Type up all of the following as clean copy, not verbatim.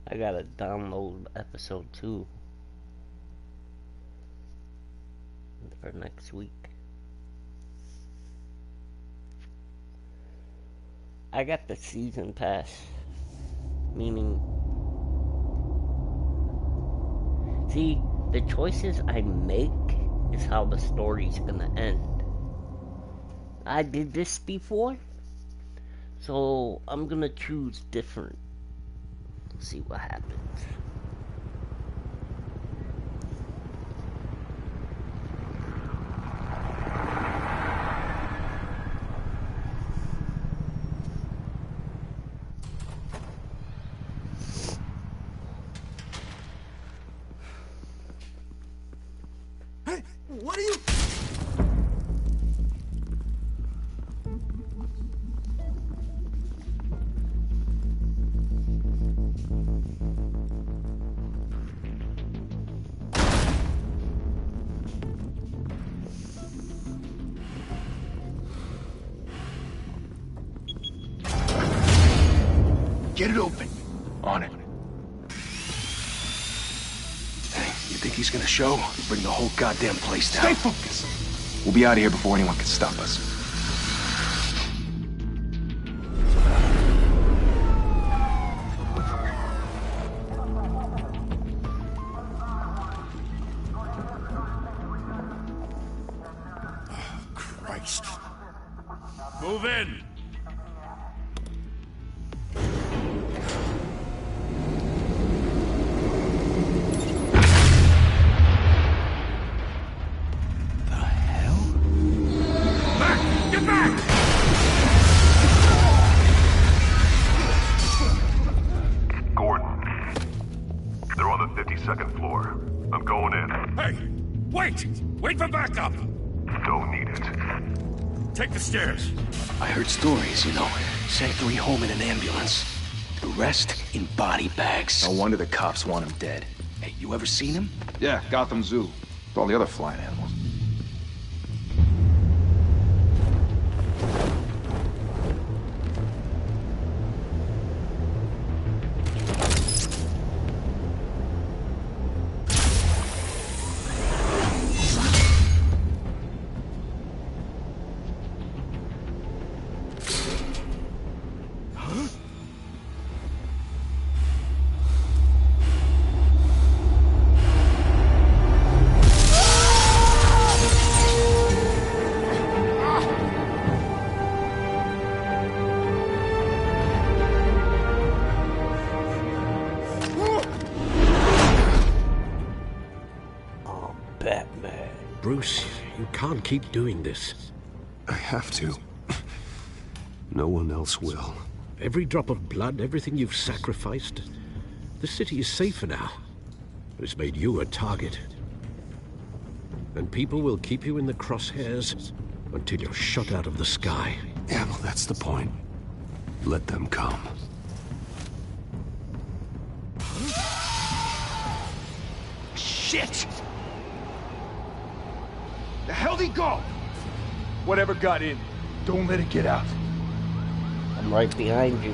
I gotta download episode 2 for next week. I got the season pass, meaning, see, the choices I make is how the story's gonna end. I did this before, so I'm gonna choose different. See what happens. Hey, what are you... Get it open. On it. Hey, you think he's gonna show? Bring the whole goddamn place down. Stay focused! We'll be out of here before anyone can stop us. Christ. Move in! The hell? Back! Get back! Gordon. They're on the 52nd floor. I'm going in. Hey! Wait! Wait for backup! Don't need it. Take the stairs. I heard stories, you know. Sent 3 home in an ambulance. The rest in body bags. No wonder the cops want him dead. Hey, you ever seen him? Yeah, Gotham Zoo. With all the other flying animals. Oh, Batman. Bruce, you can't keep doing this. I have to. No one else will. Every drop of blood, everything you've sacrificed. The city is safer now. It's made you a target. And people will keep you in the crosshairs until you're shot out of the sky. Yeah, well, that's the point. Let them come. Shit! The hell'd he go? Whatever got in, don't let it get out. I'm right behind you.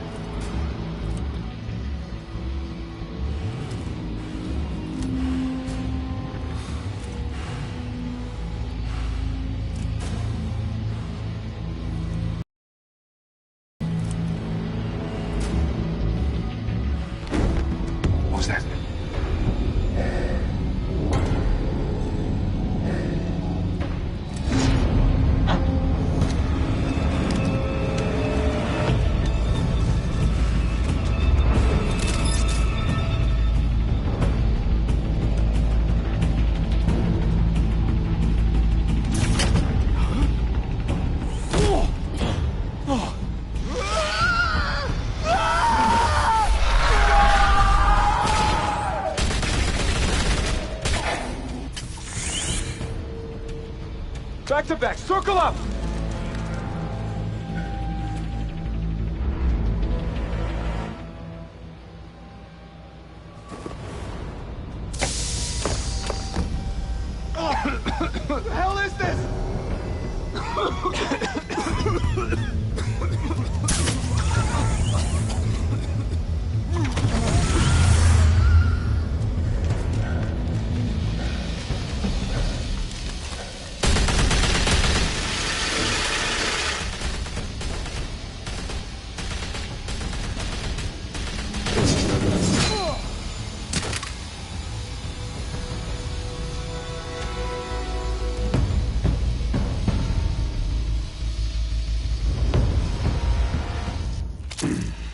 What was that? Back to back, circle up! What the hell is this?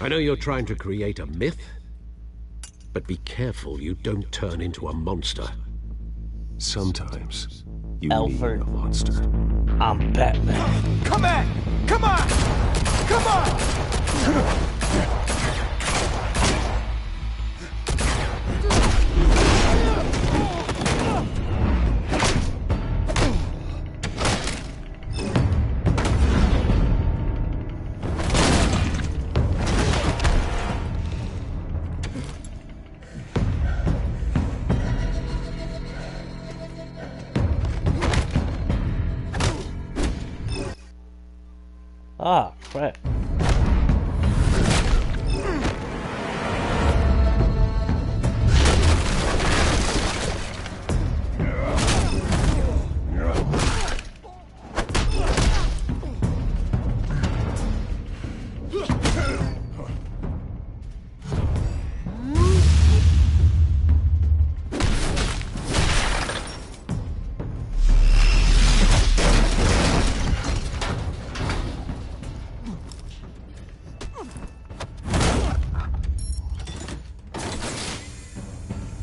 I know you're trying to create a myth, but be careful you don't turn into a monster. Sometimes you Alfred. need a monster. I'm Batman. Come on! Come on! Come on! Ah, crap.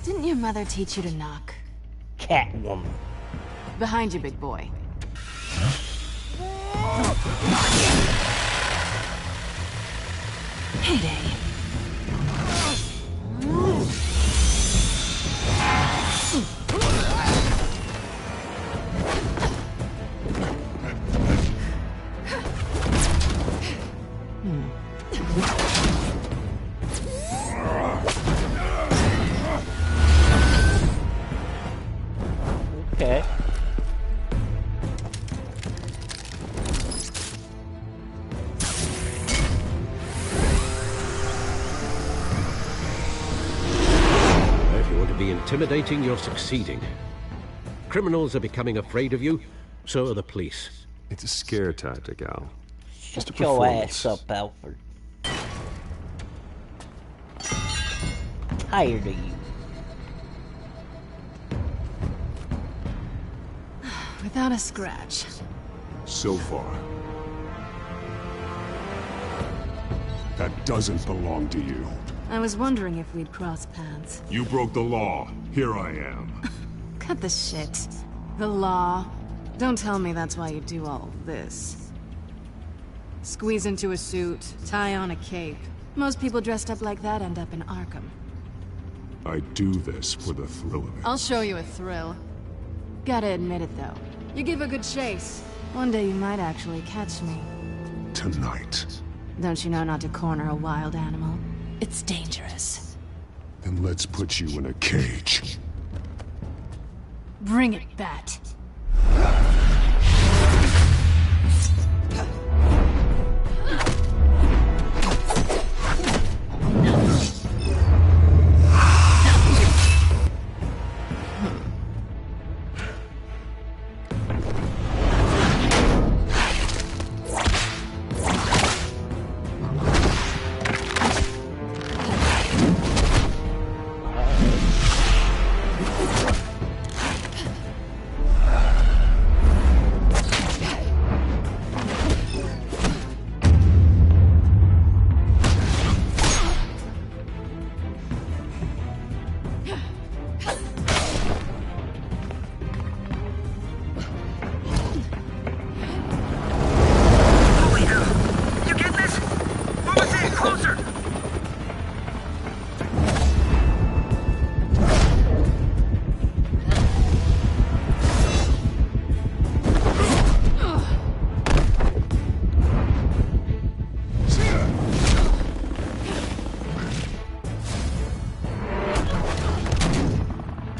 Didn't your mother teach you to knock? Catwoman. Behind you, big boy. Heyday. Okay. If you want to be intimidating, you're succeeding. Criminals are becoming afraid of you, so are the police. It's a scare tactic, Al. Just a Shut your performance. ass up, Alfred. Tired of you. Without a scratch. So far. That doesn't belong to you. I was wondering if we'd cross paths. You broke the law. Here I am. Cut the shit. The law. Don't tell me that's why you do all this. Squeeze into a suit, tie on a cape. Most people dressed up like that end up in Arkham. I do this for the thrill of it. I'll show you a thrill. Gotta admit it, though. You give a good chase. One day you might actually catch me. Tonight. Don't you know not to corner a wild animal? It's dangerous. Then let's put you in a cage. Bring it, Bat.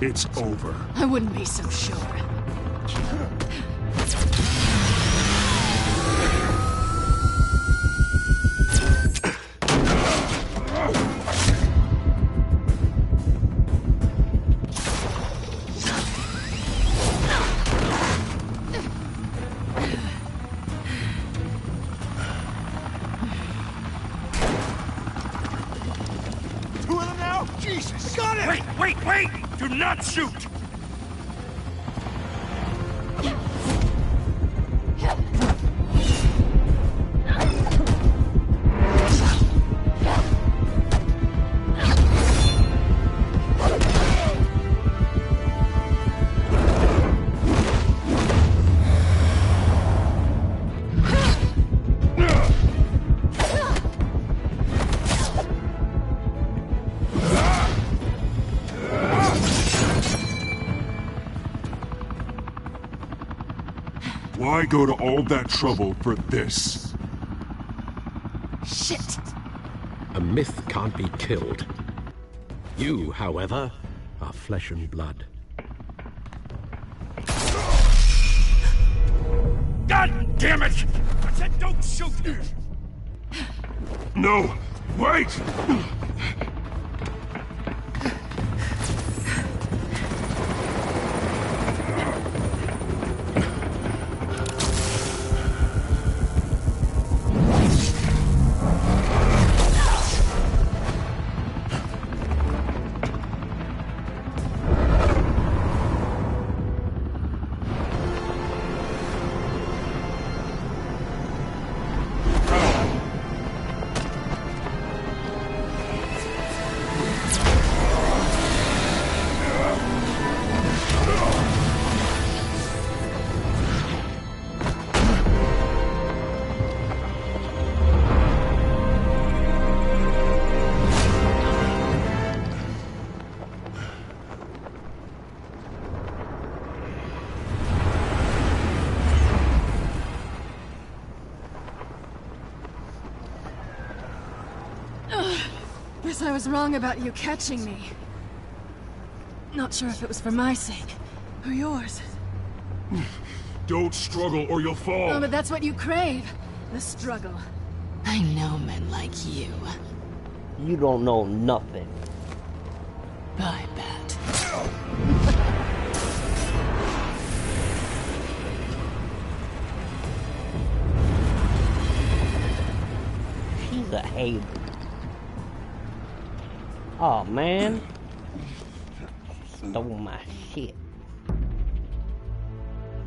It's over. I wouldn't be so sure. Two of them now? Jesus! Got it! Wait, wait, wait! Do not shoot! Why go to all that trouble for this? Shit! A myth can't be killed. You, however, are flesh and blood. God damn it! I said don't shoot! No! Wait! Guess I was wrong about you catching me. Not sure if it was for my sake, or yours. Don't struggle or you'll fall! Oh, but that's what you crave. The struggle. I know men like you. You don't know nothing. I bet. She's a hater. Oh man. Stole my shit.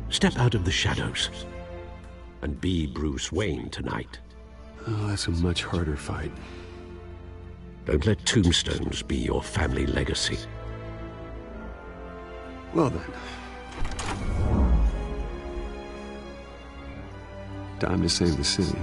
Step out of the shadows and be Bruce Wayne tonight. Oh, that's a much harder fight. Don't let tombstones be your family legacy. Well then. Time to save the city.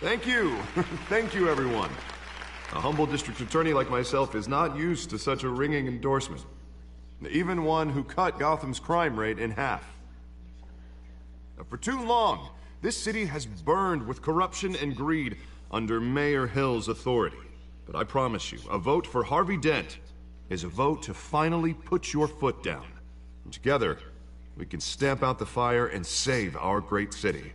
Thank you. Thank you, everyone. A humble district attorney like myself is not used to such a ringing endorsement. Even one who cut Gotham's crime rate in half. Now, for too long, this city has burned with corruption and greed under Mayor Hill's authority. But I promise you, a vote for Harvey Dent is a vote to finally put your foot down. And together, we can stamp out the fire and save our great city.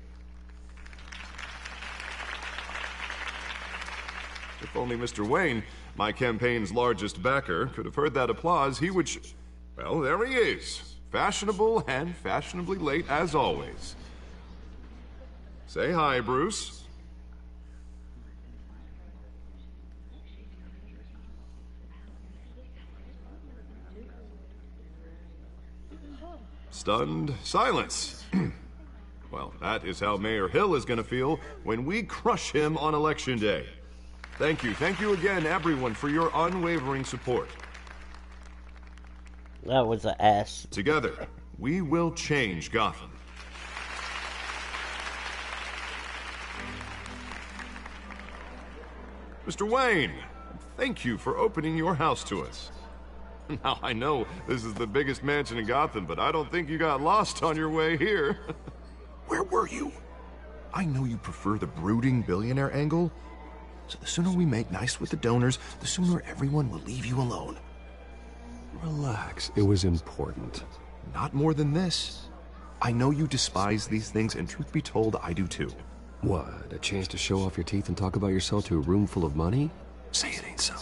If only Mr. Wayne, my campaign's largest backer, could have heard that applause, he would well, there he is. Fashionable and fashionably late as always. Say hi, Bruce. Stunned silence. Well, that is how Mayor Hill is going to feel when we crush him on Election Day. Thank you again, everyone, for your unwavering support. That was an ass. Together, we will change Gotham. Mr. Wayne, thank you for opening your house to us. Now, I know this is the biggest mansion in Gotham, but I don't think you got lost on your way here. Where were you? I know you prefer the brooding billionaire angle, so the sooner we make nice with the donors, the sooner everyone will leave you alone. Relax, it was important. Not more than this. I know you despise these things, and truth be told, I do too. What, a chance to show off your teeth and talk about yourself to a room full of money? Say it ain't so.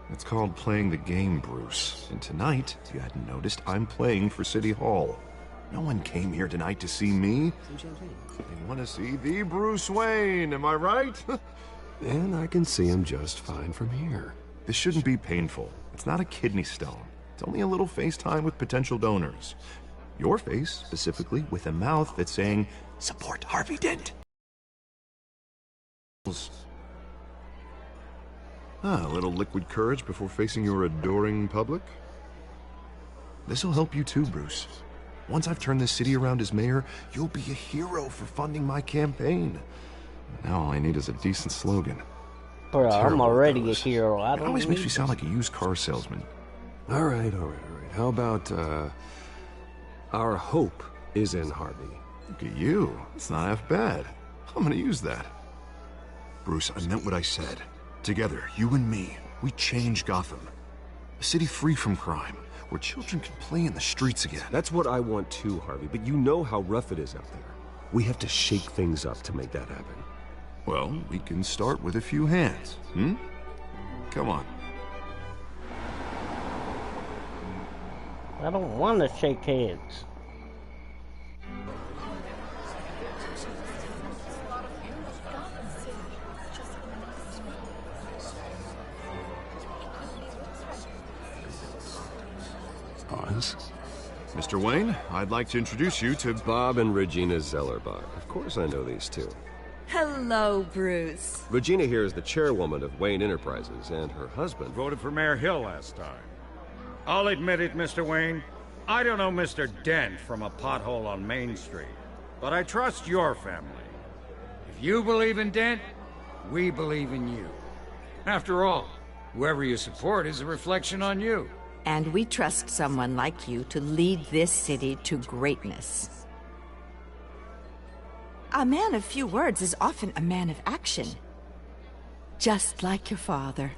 It's called playing the game, Bruce. And tonight, if you hadn't noticed, I'm playing for City Hall. No one came here tonight to see me. They want to see the Bruce Wayne, am I right? And I can see him just fine from here. This shouldn't be painful. It's not a kidney stone. It's only a little FaceTime with potential donors. Your face, specifically, with a mouth that's saying, support Harvey Dent. A little liquid courage before facing your adoring public? This'll help you too, Bruce. Once I've turned this city around as mayor, you'll be a hero for funding my campaign. Now all I need is a decent slogan. Bro, I'm Terrible already a those. hero. I It don't always makes me need... sound like a used car salesman. All right. How about, our hope is in Harvey? Look at you. It's not half bad. I'm gonna use that. Bruce, I meant what I said. Together, you and me, we change Gotham. A city free from crime, where children can play in the streets again. That's what I want too, Harvey, but you know how rough it is out there. We have to shake things up to make that happen. Well, we can start with a few hands, hmm? Come on. I don't want to shake hands. Pause. Mr. Wayne, I'd like to introduce you to... Bob and Regina Zellerbach. Of course I know these two. Hello, Bruce. Regina here is the chairwoman of Wayne Enterprises, and her husband... Voted for Mayor Hill last time. I'll admit it, Mr. Wayne. I don't know Mr. Dent from a pothole on Main Street, but I trust your family. If you believe in Dent, we believe in you. After all, whoever you support is a reflection on you. And we trust someone like you to lead this city to greatness. A man of few words is often a man of action. Just like your father.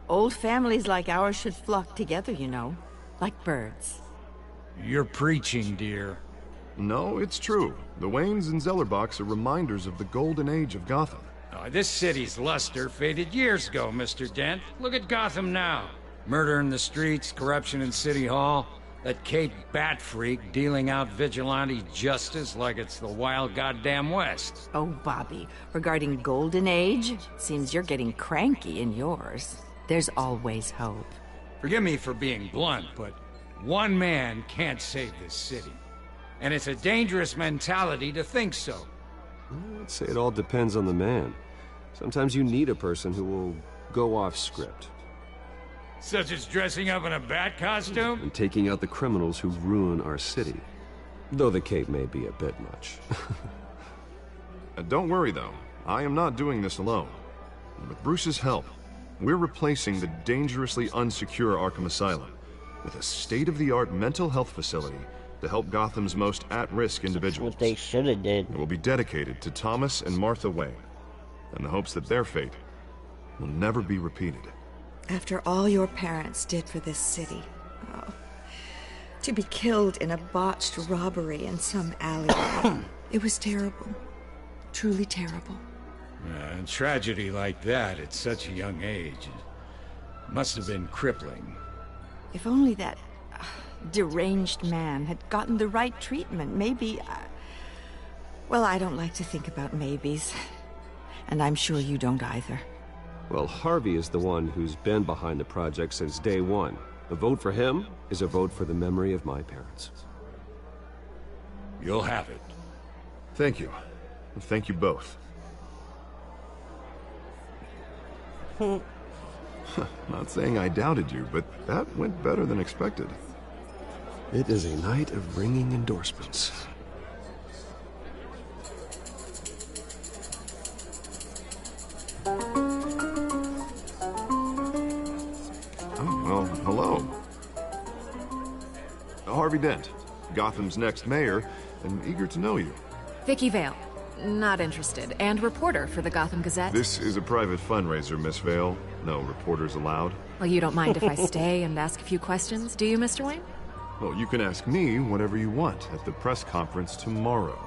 Old families like ours should flock together, you know, like birds. You're preaching, dear. No, it's true. The Waynes and Zellerbachs are reminders of the golden age of Gotham. This city's luster faded years ago, Mr. Dent. Look at Gotham now. Murder in the streets, corruption in City Hall, that Cape Bat freak dealing out vigilante justice like it's the wild goddamn West. Oh, Bobby, regarding Golden Age, seems you're getting cranky in yours. There's always hope. Forgive me for being blunt, but one man can't save this city. And it's a dangerous mentality to think so. I'd say it all depends on the man. Sometimes you need a person who will go off script. Such as dressing up in a bat costume? And taking out the criminals who ruin our city. Though the cape may be a bit much. Don't worry, though. I am not doing this alone. With Bruce's help, we're replacing the dangerously unsecure Arkham Asylum with a state-of-the-art mental health facility to help Gotham's most at-risk individuals. What they should have did. It will be dedicated to Thomas and Martha Wayne, in the hopes that their fate will never be repeated. After all your parents did for this city, to be killed in a botched robbery in some alleyway, it was terrible. Truly terrible. A tragedy like that at such a young age must have been crippling. If only that deranged man had gotten the right treatment, maybe... Well, I don't like to think about maybes. And I'm sure you don't either. Well, Harvey is the one who's been behind the project since day one. A vote for him is a vote for the memory of my parents. You'll have it. Thank you. Thank you both. Not saying I doubted you, but that went better than expected. It is a night of ringing endorsements. Well, hello. Harvey Dent, Gotham's next mayor, and eager to know you. Vicky Vale. Not interested. And reporter for the Gotham Gazette. This is a private fundraiser, Miss Vale. No reporters allowed. Well, you don't mind if I stay and ask a few questions, do you, Mr. Wayne? Well, you can ask me whatever you want at the press conference tomorrow.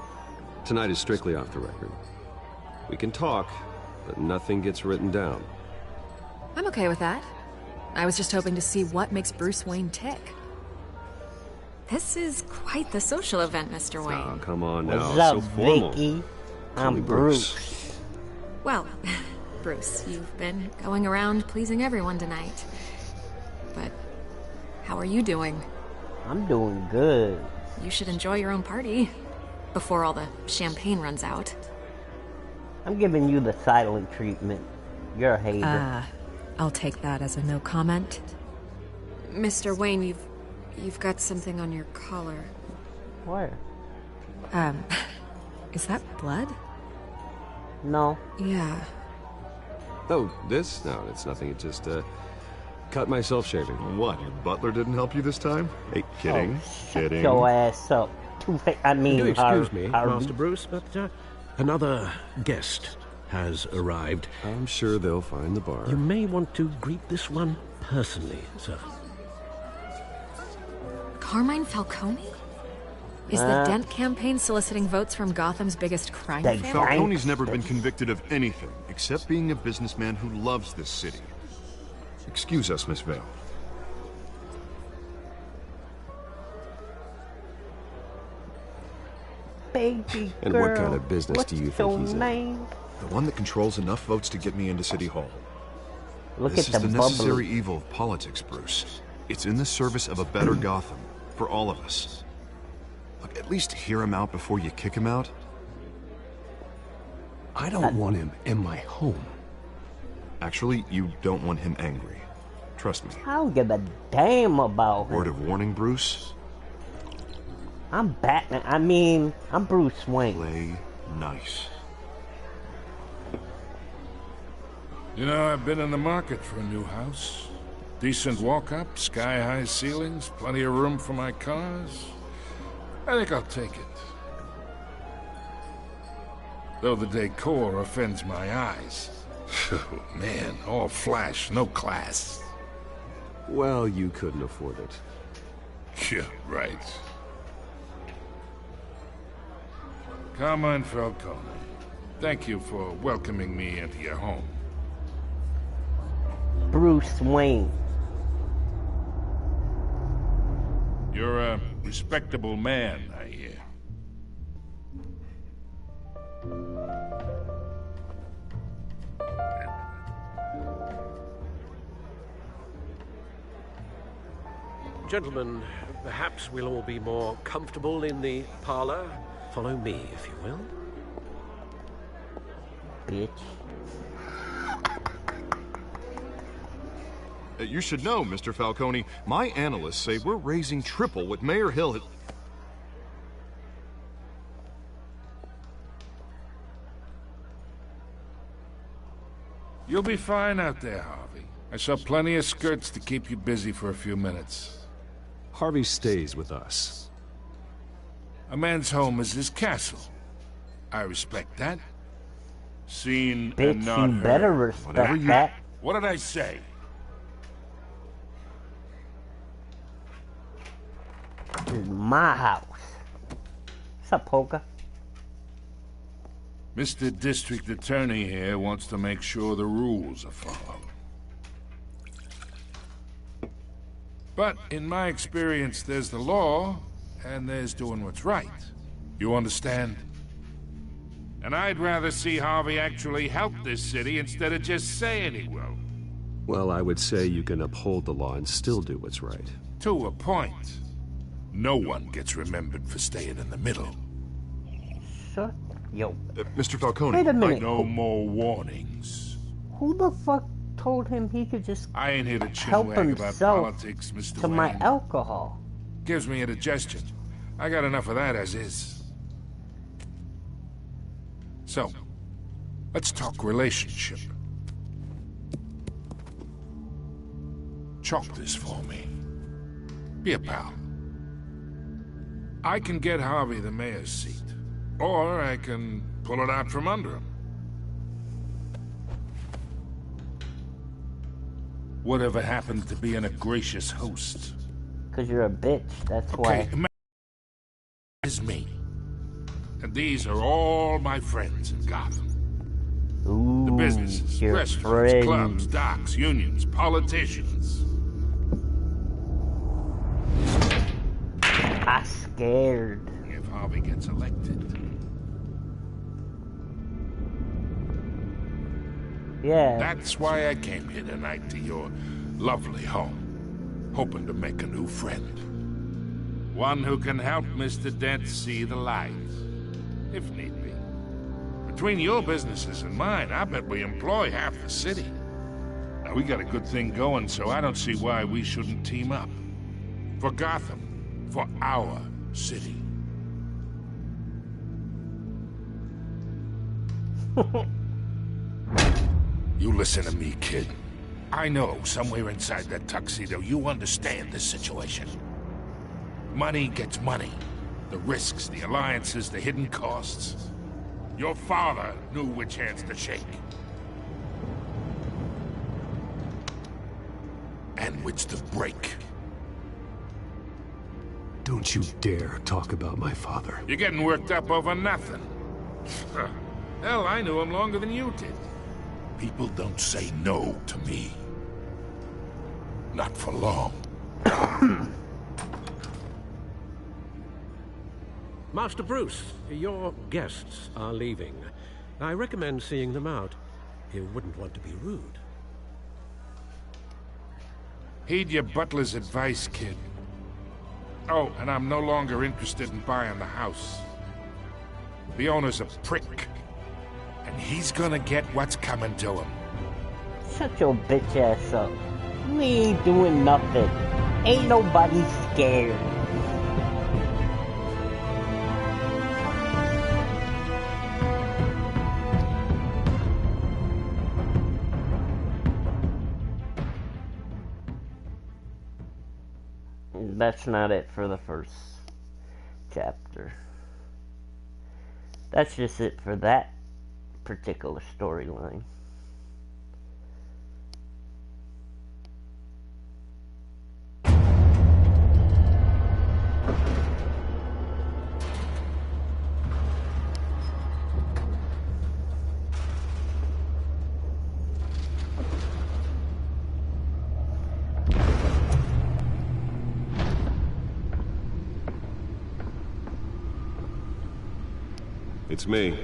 Tonight is strictly off the record. We can talk, but nothing gets written down. I'm okay with that. I was just hoping to see what makes Bruce Wayne tick. This is quite the social event, Mr. Wayne. Oh, come on now. What's up, So formal. Vicky? Call I'm me Bruce. Well, Bruce, you've been going around pleasing everyone tonight. But how are you doing? I'm doing good. You should enjoy your own party before all the champagne runs out. I'm giving you the silent treatment. You're a hater. I'll take that as a no comment. Mr. Wayne, you've got something on your collar. Where? Is that blood? No. Yeah. Oh, this? No, it's nothing. It just, cut myself shaving. What, your butler didn't help you this time? Hey, kidding, kidding. Shut your ass up. I mean, Do excuse me, Harvey. Master Bruce, but another guest has arrived. I'm sure they'll find the bar. You may want to greet this one personally, sir. Carmine Falcone? Is the Dent campaign soliciting votes from Gotham's biggest crime family? Falcone's never been convicted of anything, except being a businessman who loves this city. Excuse us, Miss Vale. Baby And girl, what kind of business do you think he's in? name? The one that controls enough votes to get me into City Hall. Look This at is the the bubble. necessary evil of politics, Bruce. It's in the service of a better Gotham, for all of us. Look, at least hear him out before you kick him out. I don't want him in my home. Actually, you don't want him angry. Trust me. I don't give a damn about him. Word of warning, Bruce. I'm Batman. I mean, I'm Bruce Wayne. Play nice. You know, I've been in the market for a new house. Decent walk-up, sky-high ceilings, plenty of room for my cars. I think I'll take it. Though the decor offends my eyes. Oh, man, all flash, no class. Well, you couldn't afford it. Yeah, right. Carmine Falcone, thank you for welcoming me into your home. Bruce Wayne. You're a respectable man, I hear. Gentlemen, perhaps we'll all be more comfortable in the parlor. Follow me, if you will. Bitch. You should know, Mr. Falcone, my analysts say we're raising triple what Mayor Hill had... You'll be fine out there, Harvey. I saw plenty of skirts to keep you busy for a few minutes. Harvey stays with us. A man's home is his castle. I respect that. Seen and Bitch, not you heard. better respect that. What did I say? This is my house. What's up, Polka? Mr. District Attorney here wants to make sure the rules are followed. But in my experience, there's the law, and there's doing what's right. You understand? And I'd rather see Harvey actually help this city instead of just saying he will. Well, I would say you can uphold the law and still do what's right. To a point. No one gets remembered for staying in the middle. Shut. Yo. Mr. Falcone. Wait a minute. No more warnings. Who the fuck told him he could just I ain't here to help chinwag about himself politics, Mr. to my Wayne. alcohol? Gives me indigestion. I got enough of that as is. So, let's talk relationship. Chalk this for me. Be a pal. I can get Harvey the mayor's seat, or I can pull it out from under him. Whatever happened to being a gracious host? Cause you're a bitch, that's why. Okay, is me. And these are all my friends in Gotham. Ooh, The businesses, your restaurants, friends. clubs, docks, unions, politicians. I scared. If Harvey gets elected. Yeah. That's why I came here tonight to your lovely home, hoping to make a new friend. One who can help Mr. Dent see the light, if need be. Between your businesses and mine, I bet we employ half the city. We got a good thing going, so I don't see why we shouldn't team up. For Gotham. For our city. You listen to me, kid. I know somewhere inside that tuxedo you understand this situation. Money gets money. The risks, the alliances, the hidden costs. Your father knew which hands to shake. And which to break. Don't you dare talk about my father. You're getting worked up over nothing. Hell, I knew him longer than you did. People don't say no to me. Not for long. Master Bruce, your guests are leaving. I recommend seeing them out. You wouldn't want to be rude. Heed your butler's advice, kid. Oh, and I'm no longer interested in buying the house. The owner's a prick. And he's gonna get what's coming to him. Shut your bitch ass up. We ain't doing nothing. Ain't nobody scared. That's not it for the first chapter. That's just it for that particular storyline. It's me.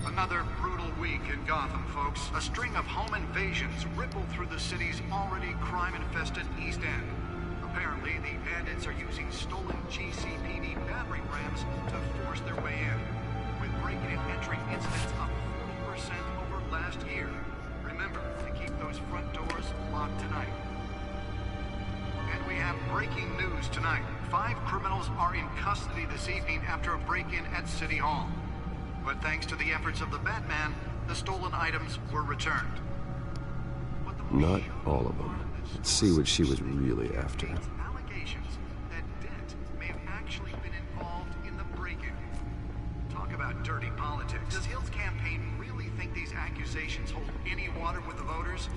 Another brutal week in Gotham, folks. A string of home invasions rippled through the city's already crime-infested East End. Apparently, the bandits are using stolen GCPD battering rams to force their way in, with breaking and entering incidents up 40% over last year. Remember to keep those front doors locked tonight. And we have breaking news tonight. 5 criminals are in custody this evening after a break-in at City Hall. But thanks to the efforts of the Batman, the stolen items were returned. Not all of them. Let's see what she was really after. Allegations that Dent may have actually been involved in the break-in. Talk about dirty politics. Does Hill's campaign really think these accusations hold any water with the voters?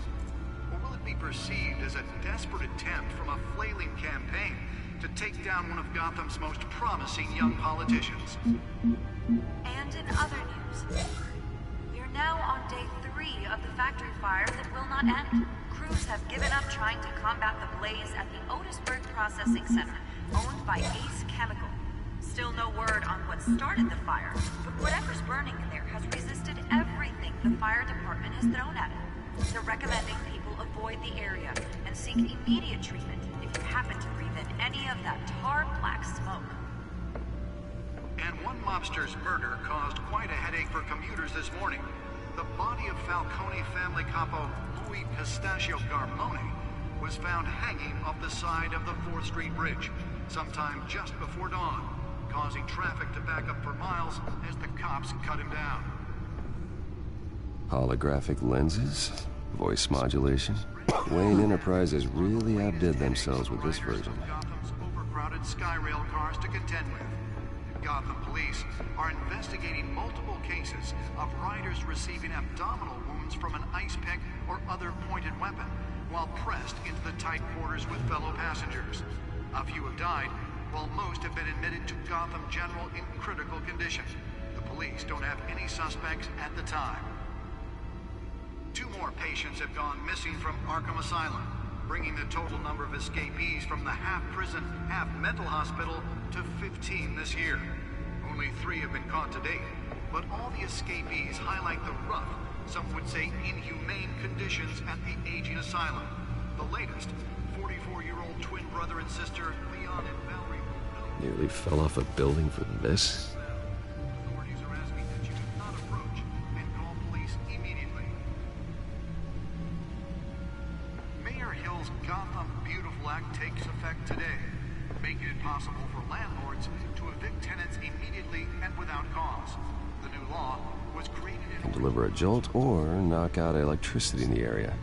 Or will it be perceived as a desperate attempt from a flailing campaign to take down one of Gotham's most promising young politicians? And in other news, we are now on day 3 of the factory fire that will not end. Crews have given up trying to combat the blaze at the Otisburg Processing Center, owned by Ace Chemical. Still no word on what started the fire, but whatever's burning in there has resisted everything the fire department has thrown at it. They're recommending people avoid the area and seek immediate treatment if you happen to breathe in any of that tar black smoke. And one mobster's murder caused quite a headache for commuters this morning. The body of Falcone family capo Louis Pistachio Garmone was found hanging off the side of the 4th Street Bridge sometime just before dawn, causing traffic to back up for miles as the cops cut him down. Holographic lenses? Voice modulation? Wayne Enterprises really outdid themselves with this version. Gotham's overcrowded Skyrail cars to contend with. Gotham police are investigating multiple cases of riders receiving abdominal wounds from an ice pick or other pointed weapon while pressed into the tight quarters with fellow passengers. A few have died, while most have been admitted to Gotham General in critical condition. The police don't have any suspects at the time. 2 more patients have gone missing from Arkham Asylum, bringing the total number of escapees from the half-prison, half-mental hospital to 15 this year. Only 3 have been caught to date, but all the escapees highlight the rough, some would say inhumane conditions at the aging asylum. The latest, 44-year-old twin brother and sister, Leon and Valerie. Nearly fell off a building for this. Authorities are asking that you do not approach and call police immediately. Mayor Hill's Gotham Beautiful Act takes effect today, making it possible for landlords to evict tenants immediately and without cause. The new law was created Can deliver a jolt or knock out electricity in the area.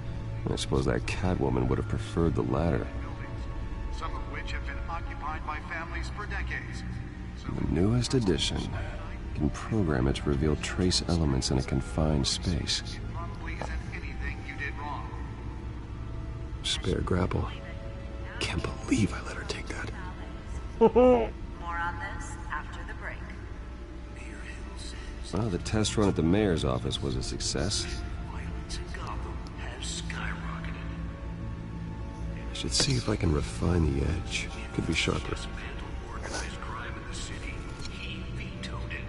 I suppose that Catwoman would have preferred the latter. some of which have been occupied by families for decades. The newest edition can program it to reveal trace elements in a confined space. Probably isn't anything you did wrong. Spare grapple. Can't believe I let her take that. More on this after the break. Well, the test run at the mayor's office was a success. Violence in Gotham has skyrocketed. I should see if I can refine the edge. Could be sharper. Dismantle organized crime in the city. He vetoed it,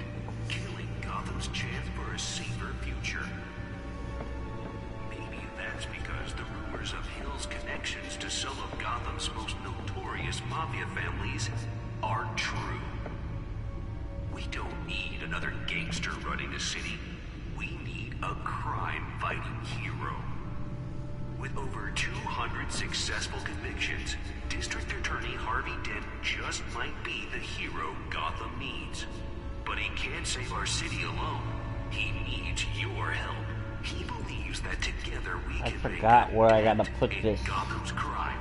killing Gotham's chance for a safer future. Maybe that's because the rumors of Hill's connections to some of Gotham's most notorious mafia families are true. We don't need another gangster running the city. We need a crime-fighting hero. With over 200 successful convictions, District Attorney Harvey Dent just might be the hero Gotham needs. But he can't save our city alone. He needs your help. He believes that together we I can forgot make where I an gotta put end this. in Gotham's crime.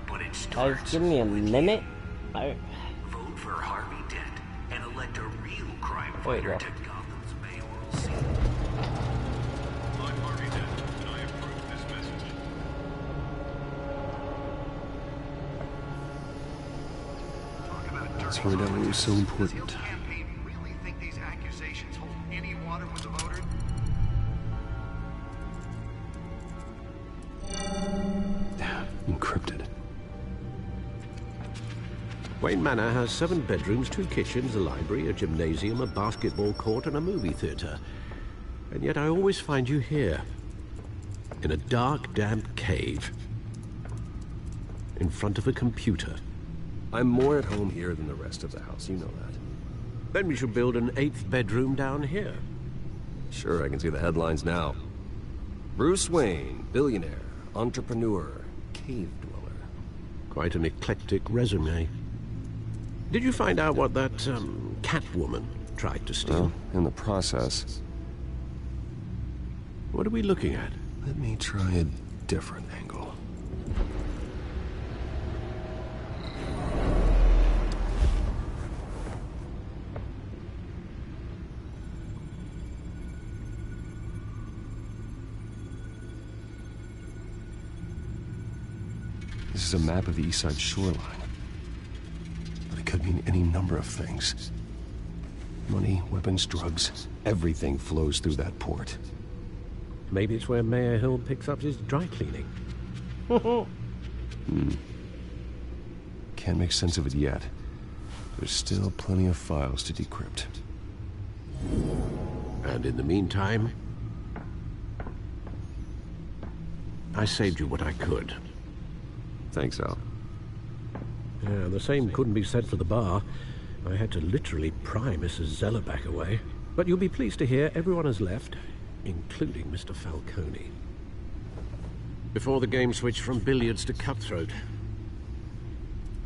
But it Guys, starts give me a with minute. vote for Harvey Dent and elect a real crime There you fighter go. to Gotham's mayoral seat. I'm Harvey Dent, and I approve this message. Talk about a Let's dirty find out why you're so Does important. Hill's campaign really think these accusations hold any water with the voters? Encrypted. Wayne Manor has 7 bedrooms, 2 kitchens, a library, a gymnasium, a basketball court, and a movie theater. And yet I always find you here. In a dark, damp cave. In front of a computer. I'm more at home here than the rest of the house, you know that. Then we should build an 8th bedroom down here. Sure, I can see the headlines now. Bruce Wayne, billionaire, entrepreneur, cave dweller. Quite an eclectic resume. Did you find out what that, Catwoman tried to steal? Well, in the process. What are we looking at? Let me try a different angle. This is a map of the East Side shoreline. But it could mean any number of things. Money, weapons, drugs, everything flows through that port. Maybe it's where Mayor Hill picks up his dry cleaning. Can't make sense of it yet. There's still plenty of files to decrypt. And in the meantime, I saved you what I could. Thanks, Al. Yeah, the same couldn't be said for the bar. I had to literally pry Mrs. Zeller back away. But you'll be pleased to hear everyone has left, including Mr. Falcone. Before the game switched from billiards to cutthroat.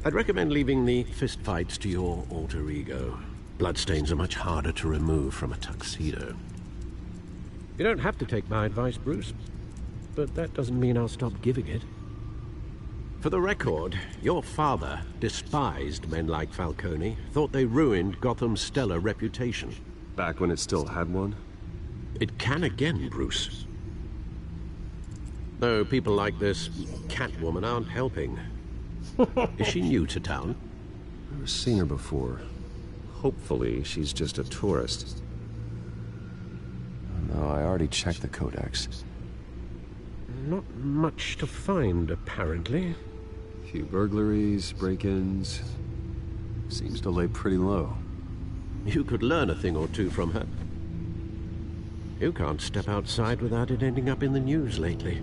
I'd recommend leaving the fistfights to your alter ego. Bloodstains are much harder to remove from a tuxedo. You don't have to take my advice, Bruce, but that doesn't mean I'll stop giving it. For the record, your father despised men like Falcone, thought they ruined Gotham's stellar reputation. Back when it still had one? It can again, Bruce. Though people like this Catwoman aren't helping. Is she new to town? Never seen her before. Hopefully, she's just a tourist. No, I already checked the codex. Not much to find, apparently. Few burglaries, break-ins. Seems to lay pretty low. You could learn a thing or two from her. You can't step outside without it ending up in the news lately.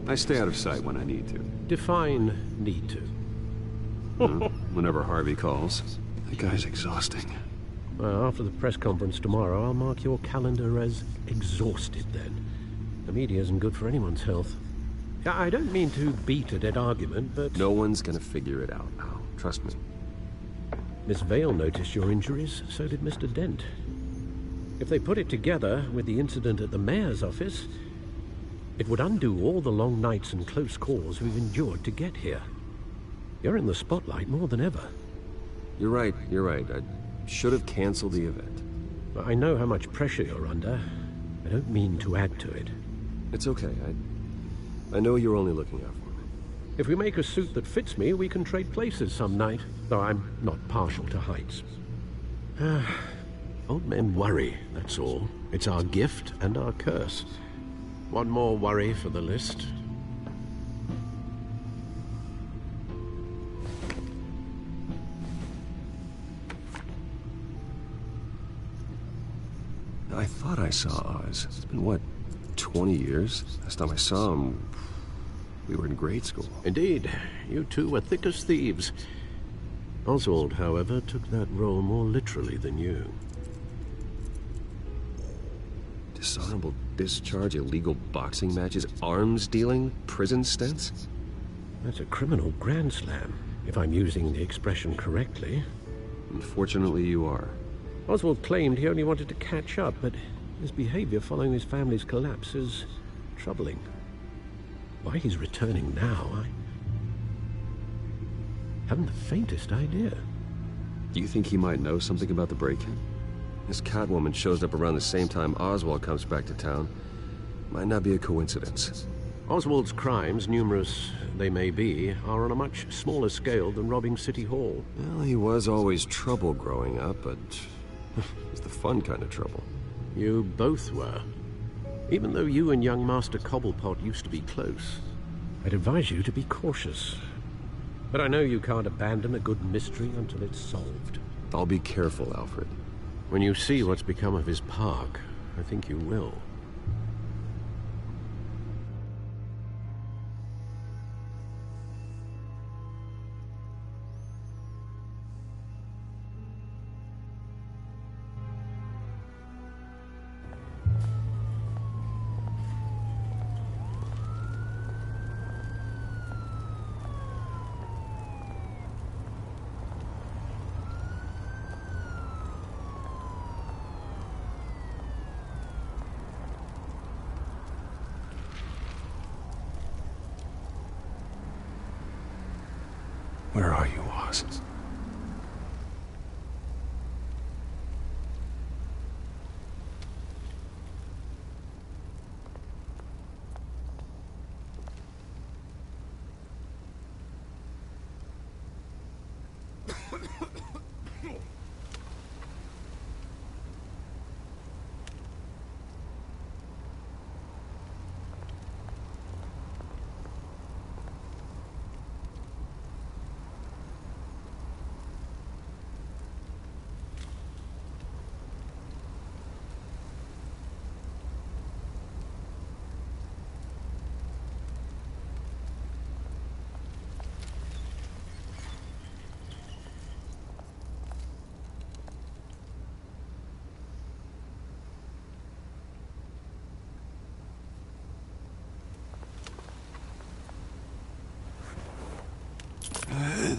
I stay out of sight when I need to. Define need to. Whenever Harvey calls. That guy's exhausting. Well, after the press conference tomorrow, I'll mark your calendar as exhausted then. The media isn't good for anyone's health. I don't mean to beat a dead argument, but... No one's gonna figure it out now. Trust me. Miss Vale noticed your injuries, so did Mr. Dent. If they put it together with the incident at the mayor's office, it would undo all the long nights and close calls we've endured to get here. You're in the spotlight more than ever. You're right. I should have canceled the event. I know how much pressure you're under. I don't mean to add to it. It's okay. I know you're only looking out for me. If we make a suit that fits me, we can trade places some night. Though I'm not partial to heights. Old men worry, that's all. It's our gift and our curse. One more worry for the list. I thought I saw Oz. It's been, what, 20 years? Last time I saw him, we were in grade school. Indeed. You two were thick as thieves. Oswald, however, took that role more literally than you. Dishonorable discharge, illegal boxing matches, arms dealing, prison stints? That's a criminal grand slam, if I'm using the expression correctly. Unfortunately, you are. Oswald claimed he only wanted to catch up, but his behavior following his family's collapse is troubling. Why he's returning now, I haven't the faintest idea. Do you think he might know something about the break-in? This Catwoman shows up around the same time Oswald comes back to town. Might not be a coincidence. Oswald's crimes, numerous they may be, are on a much smaller scale than robbing City Hall. Well, he was always trouble growing up, but it's the fun kind of trouble. You both were. Even though you and young Master Cobblepot used to be close, I'd advise you to be cautious. But I know you can't abandon a good mystery until it's solved. I'll be careful, Alfred. When you see what's become of his park, I think you will. Where are you, Oz?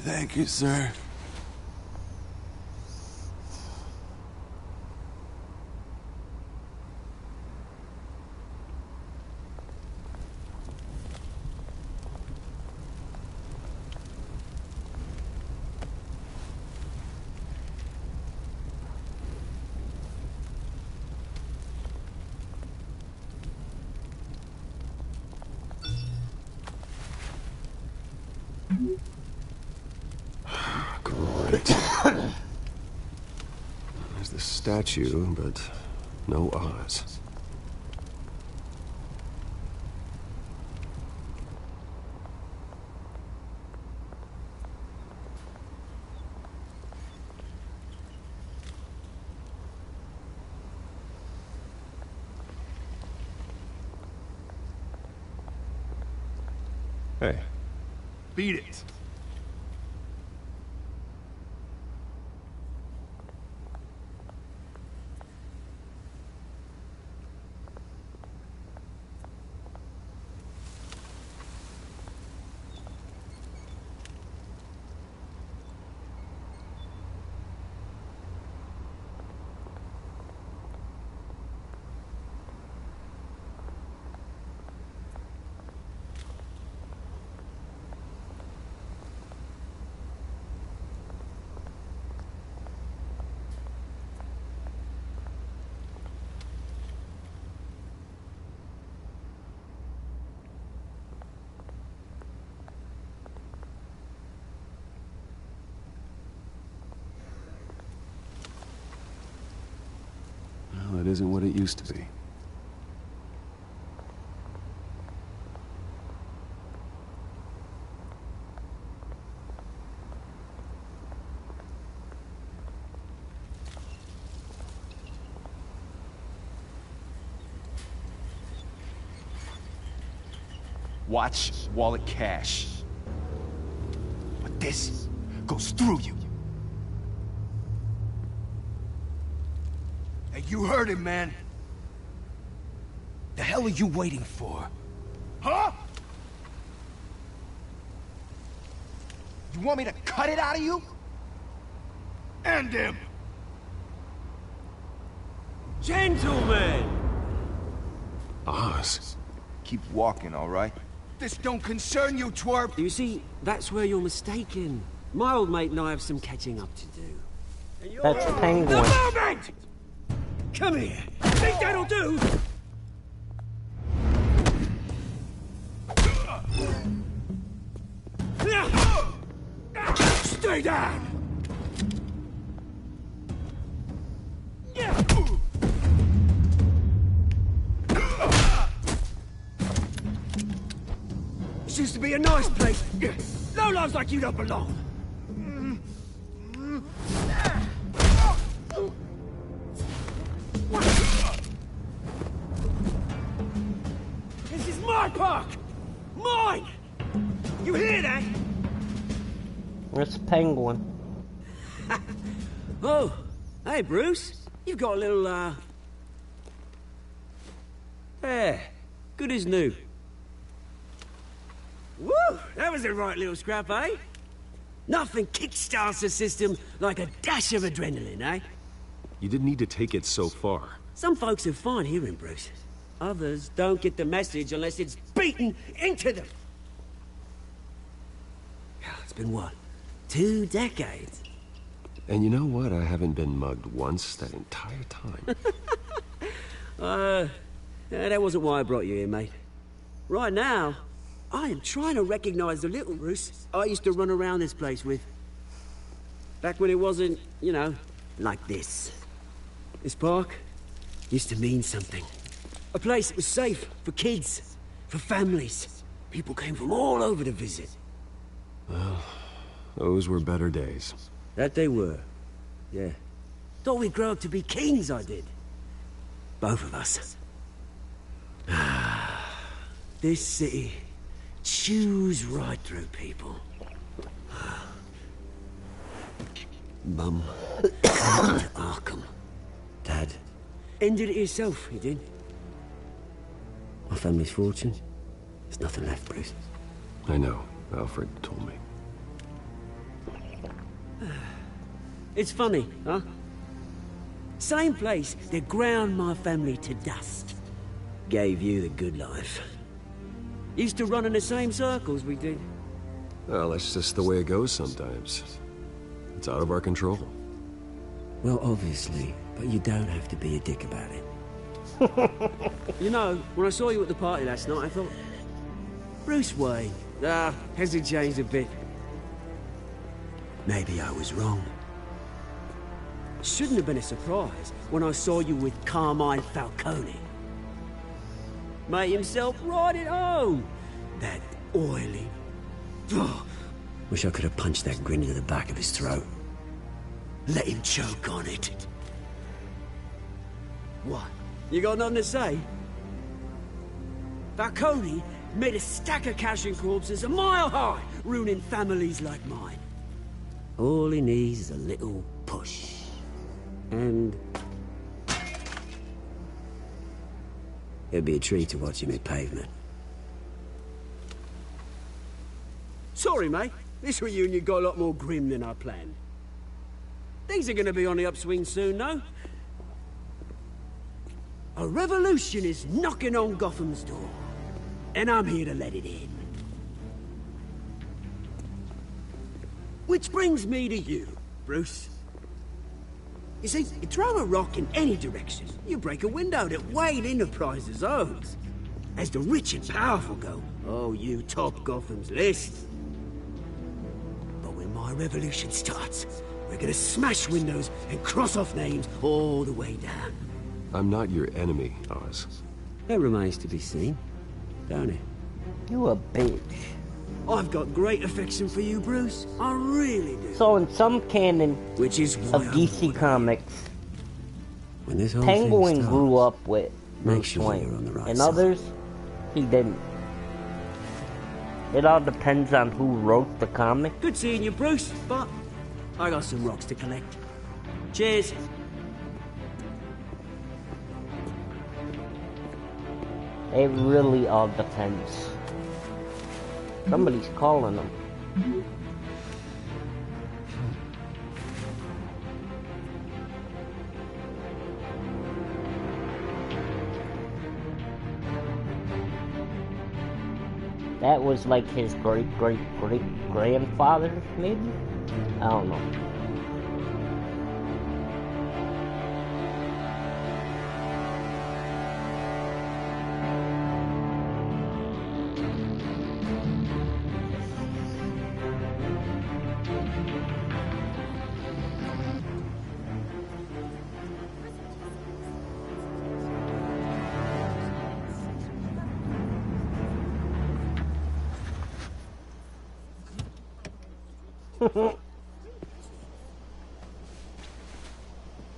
Thank you, sir. Great. There's the statue, but no Oz. Hey. Beat it. Well, it isn't what it used to be. Watch wallet cash. But this goes through you. Hey, you heard him, man. The hell are you waiting for? Huh? You want me to cut it out of you? End him! Gentlemen! Oz. Keep walking, all right? This don't concern you, twerp! You see, that's where you're mistaken. My old mate and I have some catching up to do. That's Penguin. The moment! Come here. Think that'll do? Stay down! This used to be a nice place. No lives like you don't belong. This is my park! Mine! You hear that? It's Penguin. Oh, hey Bruce. You've got a little, Yeah, good as new. Woo! That was a right little scrap, eh? Nothing kickstarts the system like a dash of adrenaline, eh? You didn't need to take it so far. Some folks are fine hearing Bruce. Others don't get the message unless it's beaten into them. It's been what? 2 decades? And you know what? I haven't been mugged once that entire time. That wasn't why I brought you here, mate. Right now, I am trying to recognize the little Bruce I used to run around this place with. Back when it wasn't, you know, like this. This park used to mean something. A place that was safe for kids, for families. People came from all over to visit. Well, those were better days. That they were. Yeah. Thought we'd grow up to be kings, I did. Both of us. This city chews right through people. Mum come to Arkham. Dad ended it himself, he did. My family's fortune. There's nothing left, Bruce. I know. Alfred told me. It's funny, huh? Same place that ground my family to dust. Gave you the good life. Used to run in the same circles we did. Well, that's just the way it goes sometimes. It's out of our control. Well, obviously, but you don't have to be a dick about it. You know, when I saw you at the party last night, I thought... Bruce Wayne. Has he changed a bit? Maybe I was wrong. Shouldn't have been a surprise when I saw you with Carmine Falcone. Made himself right at home. That oily... Wish I could have punched that grin into the back of his throat. Let him choke on it. What? You got nothing to say? Falcone made a stack of cash and corpses a mile high, ruining families like mine. All he needs is a little push. And... it'd be a treat to watch him hit pavement. Sorry, mate. This reunion got a lot more grim than I planned. Things are gonna be on the upswing soon, though. A revolution is knocking on Gotham's door. And I'm here to let it in. Which brings me to you, Bruce. You see, you throw a rock in any direction, you break a window that Wayne Enterprises owns. As the rich and powerful go, oh, you top Gotham's list. But when my revolution starts, we're gonna smash windows and cross off names all the way down. I'm not your enemy, Oz. That remains to be seen, don't it? You a bitch. I've got great affection for you, Bruce. I really do. So in some canon which is of DC Comics, when this whole Penguin thing grew starts, up with make Bruce sure Wayne. you're on the right And side. others, he didn't. It all depends on who wrote the comic. Good seeing you, Bruce, but I got some rocks to collect. Cheers. It really all depends. Somebody's calling him. That was like his great-great-great-grandfather, maybe? I don't know.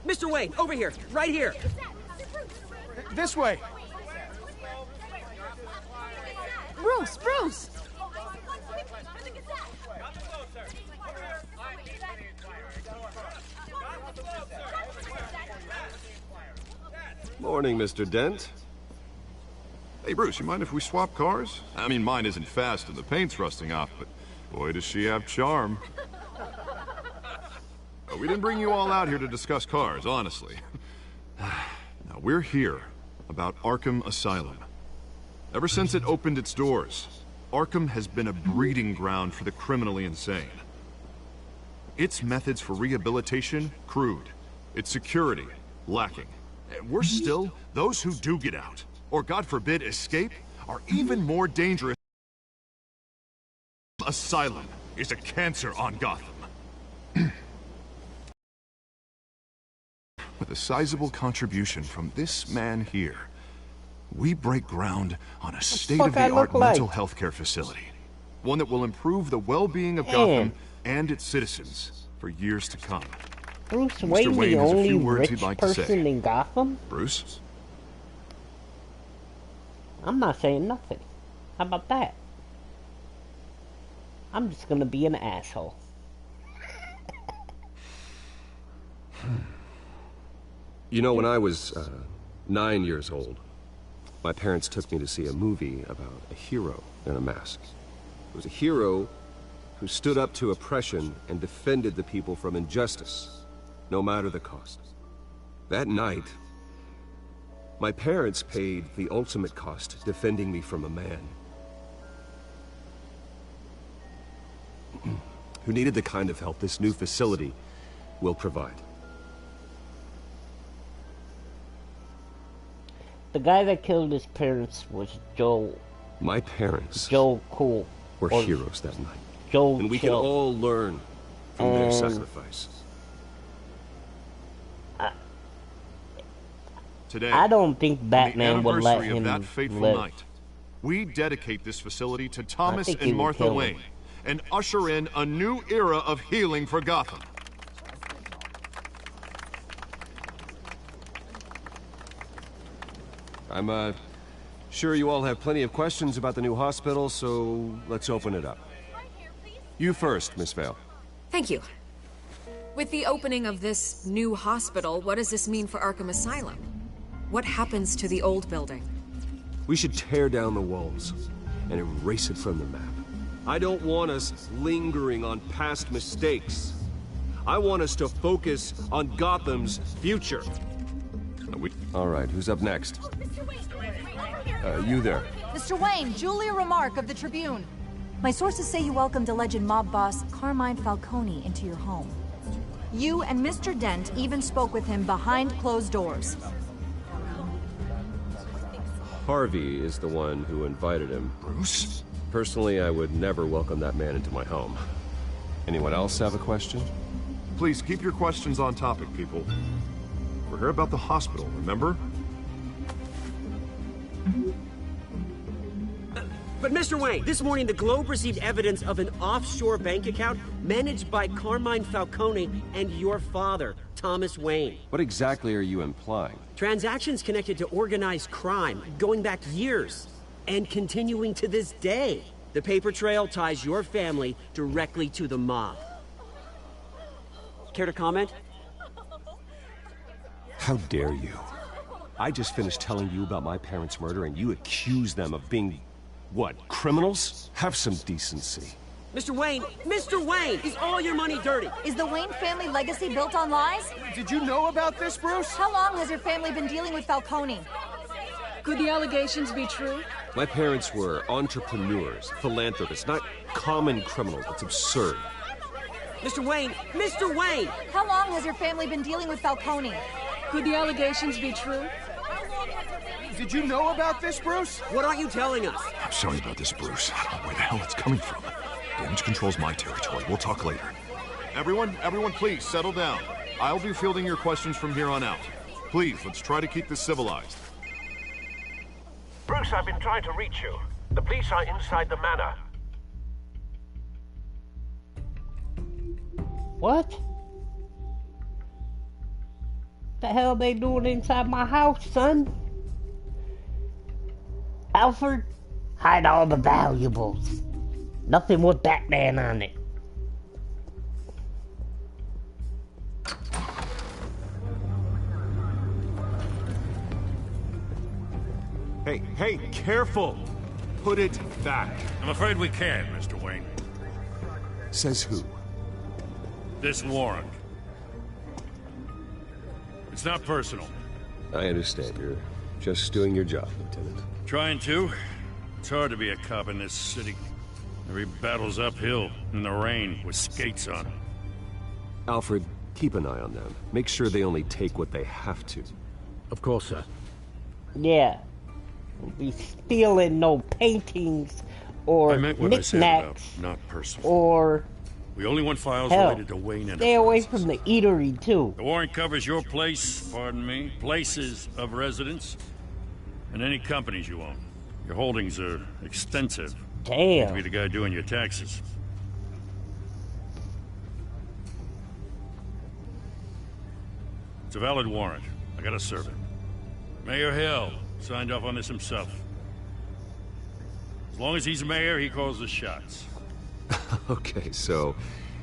Mr. Wayne, over here, right here. This way. Bruce, Bruce! Morning, Mr. Dent. Hey, Bruce, you mind if we swap cars? I mean, mine isn't fast and the paint's rusting off, but boy, does she have charm. We didn't bring you all out here to discuss cars, honestly. Now, we're here about Arkham Asylum. Ever since it opened its doors, Arkham has been a breeding ground for the criminally insane. Its methods for rehabilitation, crude. Its security, lacking. Worse still, those who do get out, or God forbid escape, are even more dangerous. Asylum is a cancer on Gotham. With a sizable contribution from this man here, we break ground on a state-of-the-art mental health care facility. One that will improve the well-being of Gotham and its citizens for years to come. Bruce Wayne, the has a only few words rich he'd like to say. person in Gotham? Bruce? I'm not saying nothing. How about that? I'm just gonna be an asshole. You know, when I was 9 years old, my parents took me to see a movie about a hero in a mask. It was a hero who stood up to oppression and defended the people from injustice, no matter the cost. That night, my parents paid the ultimate cost defending me from a man who needed the kind of help this new facility will provide. The guy that killed his parents was Joel. My parents Joel Cool. were Or heroes that night. Joel And we can Chill. all learn from their sacrifice. Today, I don't think Batman on the would let anniversary him of that fateful live. night, we dedicate this facility to Thomas think he and would Martha kill him. Wayne and usher in a new era of healing for Gotham. I'm Sure, you all have plenty of questions about the new hospital, so let's open it up. You first, Miss Vale. Thank you. With the opening of this new hospital, what does this mean for Arkham Asylum? What happens to the old building? We should tear down the walls and erase it from the map. I don't want us lingering on past mistakes. I want us to focus on Gotham's future. All right, who's up next? You there. Mr. Wayne, Julia Remark of the Tribune. My sources say you welcomed alleged mob boss Carmine Falcone into your home. You and Mr. Dent even spoke with him behind closed doors. Harvey is the one who invited him. Bruce? Personally, I would never welcome that man into my home. Anyone else have a question? Please keep your questions on topic, people. We're here about the hospital, remember? But Mr. Wayne, this morning the Globe received evidence of an offshore bank account managed by Carmine Falcone and your father, Thomas Wayne. What exactly are you implying? Transactions connected to organized crime, going back years, and continuing to this day. The paper trail ties your family directly to the mob. Care to comment? How dare you? I just finished telling you about my parents' murder and you accuse them of being, what, criminals? Have some decency. Mr. Wayne! Mr. Wayne! Is all your money dirty? Is the Wayne family legacy built on lies? Did you know about this, Bruce? How long has your family been dealing with Falcone? Could the allegations be true? My parents were entrepreneurs, philanthropists, not common criminals. That's absurd. Mr. Wayne! Mr. Wayne! How long has your family been dealing with Falcone? Could the allegations be true? Did you know about this, Bruce? What aren't you telling us? I'm sorry about this, Bruce. I don't know where the hell it's coming from. Damage control's my territory. We'll talk later. Everyone, please, settle down. I'll be fielding your questions from here on out. Please, let's try to keep this civilized. Bruce, I've been trying to reach you. The police are inside the manor. What? The hell they doing inside my house, son? Alfred, hide all the valuables. Nothing with Batman on it. Hey, careful! Put it back. I'm afraid we can't, Mr. Wayne. Says who? This warrant. It's not personal. I understand. You're just doing your job, Lieutenant. Trying to. It's hard to be a cop in this city. Every battle's uphill, in the rain, with skates on. Alfred, keep an eye on them. Make sure they only take what they have to. Of course, sir. Yeah. We'll be stealing no paintings or I meant what I said about knickknacks not personal. or... We only want files hell, related to Wayne and stay away from the eatery, too. The warrant covers your place, pardon me, places of residence, and any companies you own. Your holdings are extensive. Damn. To be the guy doing your taxes. It's a valid warrant. I gotta serve it. Mayor Hill signed off on this himself. As long as he's mayor, he calls the shots. Okay, so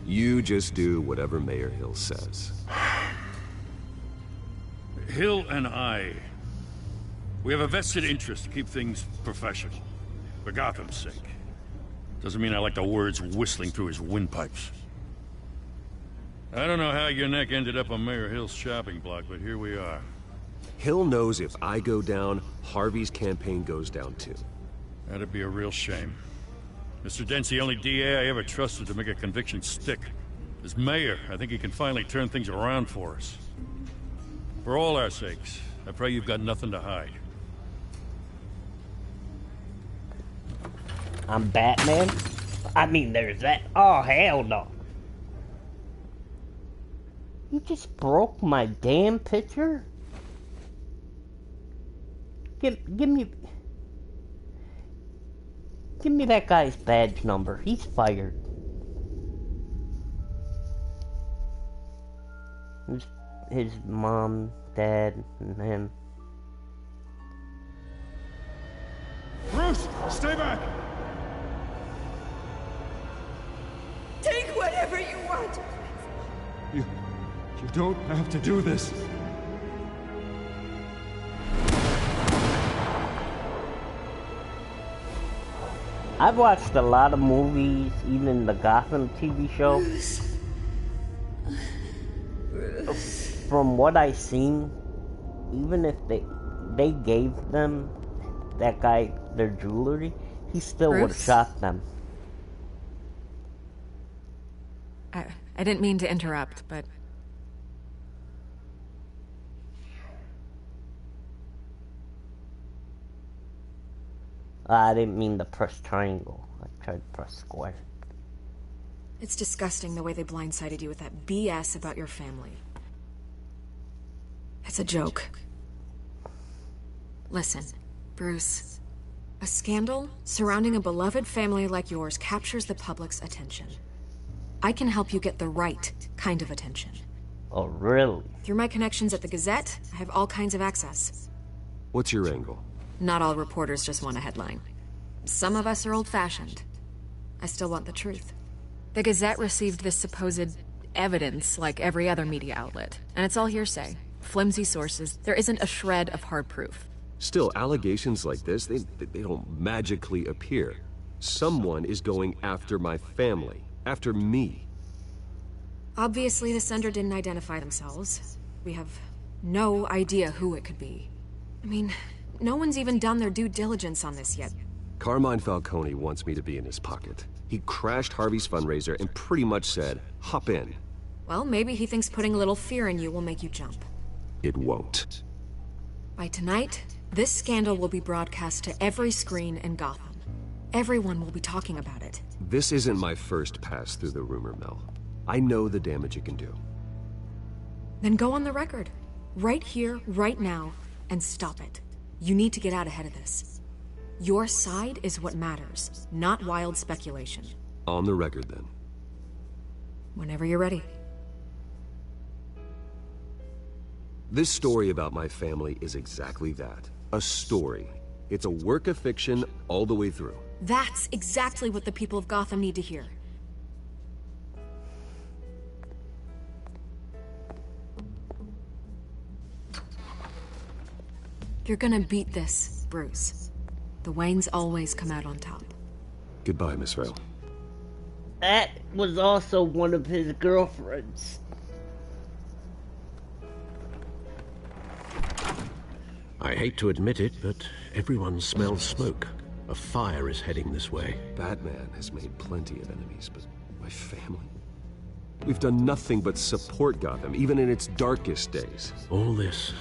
you just do whatever Mayor Hill says. Hill and I, we have a vested interest to keep things professional. For Gotham's sake. Doesn't mean I like the words whistling through his windpipes. I don't know how your neck ended up on Mayor Hill's shopping block, but here we are. Hill knows if I go down, Harvey's campaign goes down too. That'd be a real shame. Mr. Dent's the only DA I ever trusted to make a conviction stick. As mayor, I think he can finally turn things around for us. For all our sakes, I pray you've got nothing to hide. I'm Batman? I mean, there's that. Oh, hell no. You just broke my damn picture? Give me that guy's badge number. He's fired. His mom, dad, and him. Stay back! Take whatever you want. You don't have to do this. I've watched a lot of movies, even the Gotham TV show. From what I've seen, even if they gave them, that guy, their jewelry, he still would have shot them. I didn't mean to interrupt, but... I didn't mean to press triangle. I tried to press square. It's disgusting the way they blindsided you with that BS about your family. It's a joke. Listen, Bruce. A scandal surrounding a beloved family like yours captures the public's attention. I can help you get the right kind of attention. Oh, really? Through my connections at the Gazette, I have all kinds of access. What's your angle? Not all reporters just want a headline. Some of us are old-fashioned. I still want the truth. The Gazette received this supposed evidence like every other media outlet, and it's all hearsay. Flimsy sources. There isn't a shred of hard proof. Still, allegations like this, they don't magically appear. Someone is going after my family. After me. Obviously, the sender didn't identify themselves. We have no idea who it could be. I mean, no one's even done their due diligence on this yet. Carmine Falcone wants me to be in his pocket. He crashed Harvey's fundraiser and pretty much said, hop in. Well, maybe he thinks putting a little fear in you will make you jump. It won't. By tonight, this scandal will be broadcast to every screen in Gotham. Everyone will be talking about it. This isn't my first pass through the rumor mill. I know the damage it can do. Then go on the record. Right here, right now, and stop it. You need to get out ahead of this. Your side is what matters, not wild speculation. On the record, then. Whenever you're ready. This story about my family is exactly that. A story. It's a work of fiction all the way through. That's exactly what the people of Gotham need to hear. You're gonna beat this, Bruce. The Waynes always come out on top. Goodbye, Miss Vale. That was also one of his girlfriends. I hate to admit it, but everyone smells smoke. A fire is heading this way. Batman has made plenty of enemies, but my family? We've done nothing but support Gotham, even in its darkest days. All this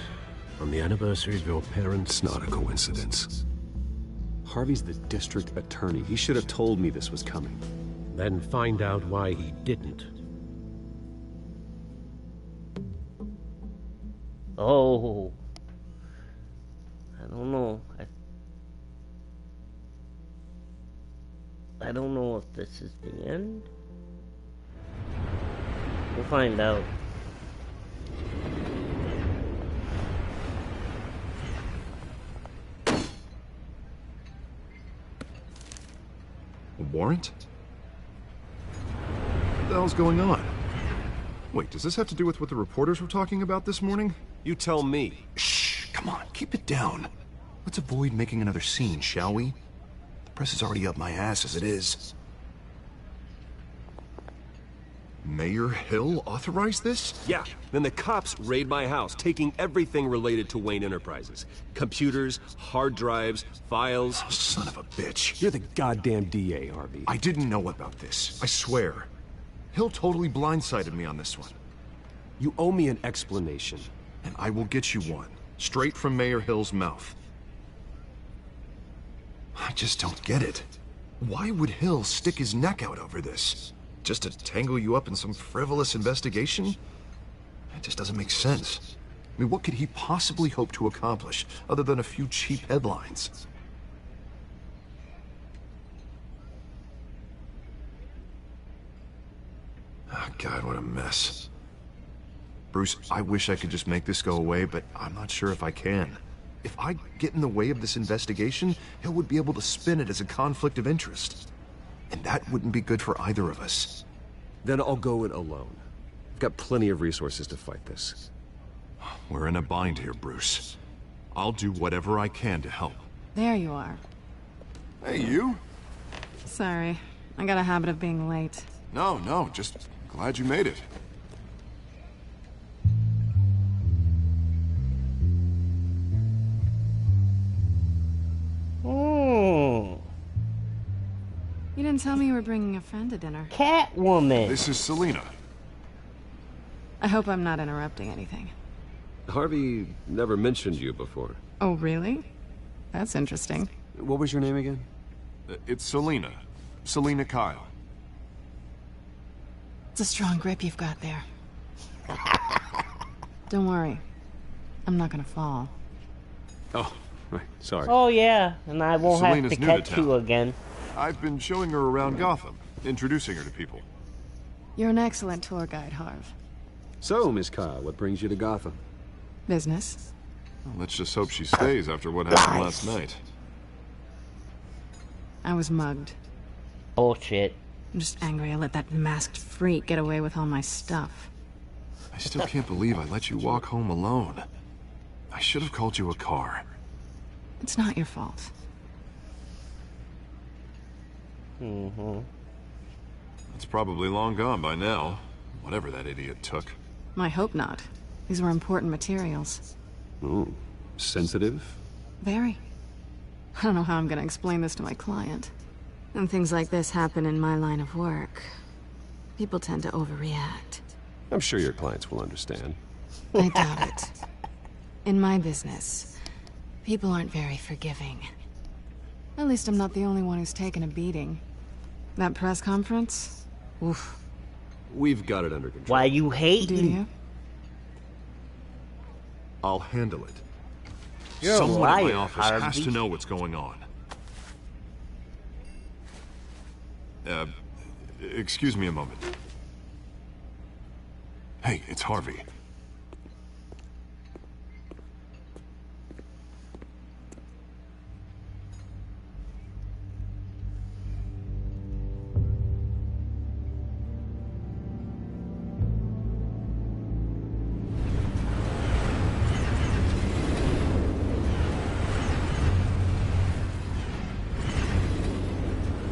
on the anniversary of your parents'... It's not a coincidence. Harvey's the district attorney. He should have told me this was coming. Then find out why he didn't. Oh. I don't know. I don't know if this is the end. We'll find out. A warrant? What the hell's going on? Wait, does this have to do with what the reporters were talking about this morning? You tell me. Shh, come on, keep it down. Let's avoid making another scene, shall we? The press is already up my ass as it is. Mayor Hill authorized this? Yeah, then the cops raid my house, taking everything related to Wayne Enterprises. Computers, hard drives, files. Oh, son of a bitch. You're the goddamn DA, Harvey. I didn't know about this, I swear. Hill totally blindsided me on this one. You owe me an explanation. And I will get you one, straight from Mayor Hill's mouth. I just don't get it. Why would Hill stick his neck out over this? Just to tangle you up in some frivolous investigation? It just doesn't make sense. I mean, what could he possibly hope to accomplish, other than a few cheap headlines? Oh, God, what a mess. Bruce, I wish I could just make this go away, but I'm not sure if I can. If I get in the way of this investigation, Hill would be able to spin it as a conflict of interest. And that wouldn't be good for either of us. Then I'll go it alone. I've got plenty of resources to fight this. We're in a bind here, Bruce. I'll do whatever I can to help. There you are. Hey, you? Sorry. I got a habit of being late. No, just glad you made it. You didn't tell me you were bringing a friend to dinner. Catwoman. This is Selina. I hope I'm not interrupting anything. Harvey never mentioned you before. Oh, really? That's interesting. What was your name again? It's Selina. Selina Kyle. It's a strong grip you've got there. Don't worry. I'm not gonna fall. Oh, right. Sorry. Oh, yeah. And I won't Selena's have to new to catch you town. again. I've been showing her around Gotham, introducing her to people. You're an excellent tour guide, Harv. So, Miss Kyle, what brings you to Gotham? Business. Well, let's just hope she stays after what happened last night. I was mugged. Bullshit. I'm just angry I let that masked freak get away with all my stuff. I still can't believe I let you walk home alone. I should have called you a car. It's not your fault. It's probably long gone by now, whatever that idiot took. I hope not. These were important materials. Ooh, sensitive? Very. I don't know how I'm gonna explain this to my client. And things like this happen in my line of work. People tend to overreact. I'm sure your clients will understand. I doubt it. In my business, people aren't very forgiving. At least I'm not the only one who's taken a beating. That press conference? Oof. We've got it under control. Why you hating? Do you? I'll handle it. You're Someone a liar, in my office has Harvey. to know what's going on. Excuse me a moment. Hey, it's Harvey.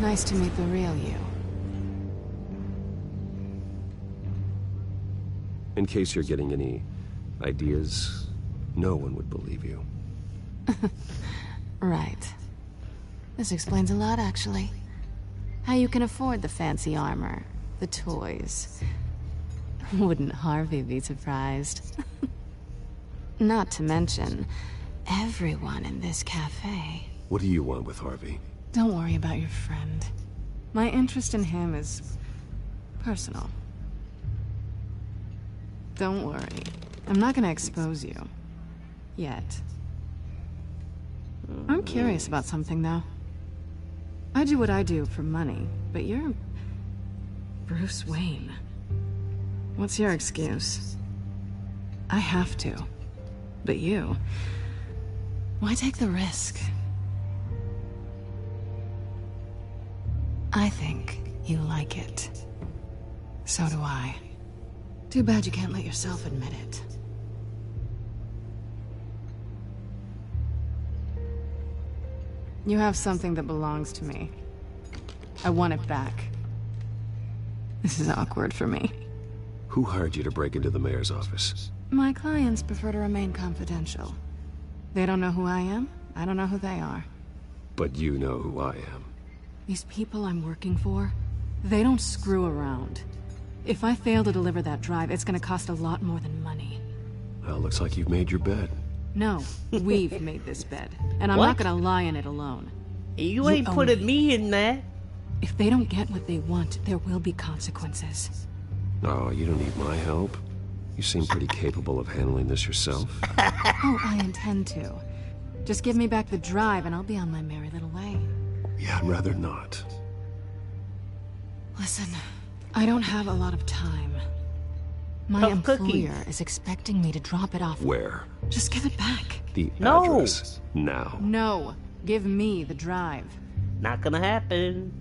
Nice to meet the real you. In case you're getting any ideas, no one would believe you. Right. This explains a lot, actually. How you can afford the fancy armor, the toys. Wouldn't Harvey be surprised? Not to mention, everyone in this cafe. What do you want with Harvey? Don't worry about your friend. My interest in him is personal. Don't worry. I'm not gonna expose you. Yet. I'm curious about something, though. I do what I do for money, but you're Bruce Wayne. What's your excuse? I have to. But you... why take the risk? I think you like it. So do I. Too bad you can't let yourself admit it. You have something that belongs to me. I want it back. This is awkward for me. Who hired you to break into the mayor's office? My clients prefer to remain confidential. They don't know who I am, I don't know who they are. But you know who I am. These people I'm working for, they don't screw around. If I fail to deliver that drive, it's gonna cost a lot more than money. Well, looks like you've made your bed. No, we've made this bed, and I'm What? not gonna lie in it alone. You ain't own putting me in that. If they don't get what they want, there will be consequences. Oh, you don't need my help. You seem pretty capable of handling this yourself. Oh, I intend to. Just give me back the drive and I'll be on my merry little way. Yeah, I'd rather not. Listen, I don't have a lot of time. My Tough cookies. employer is expecting me to drop it off. Where? Just give it back. The No. address. Now. No. Give me the drive. Not gonna happen.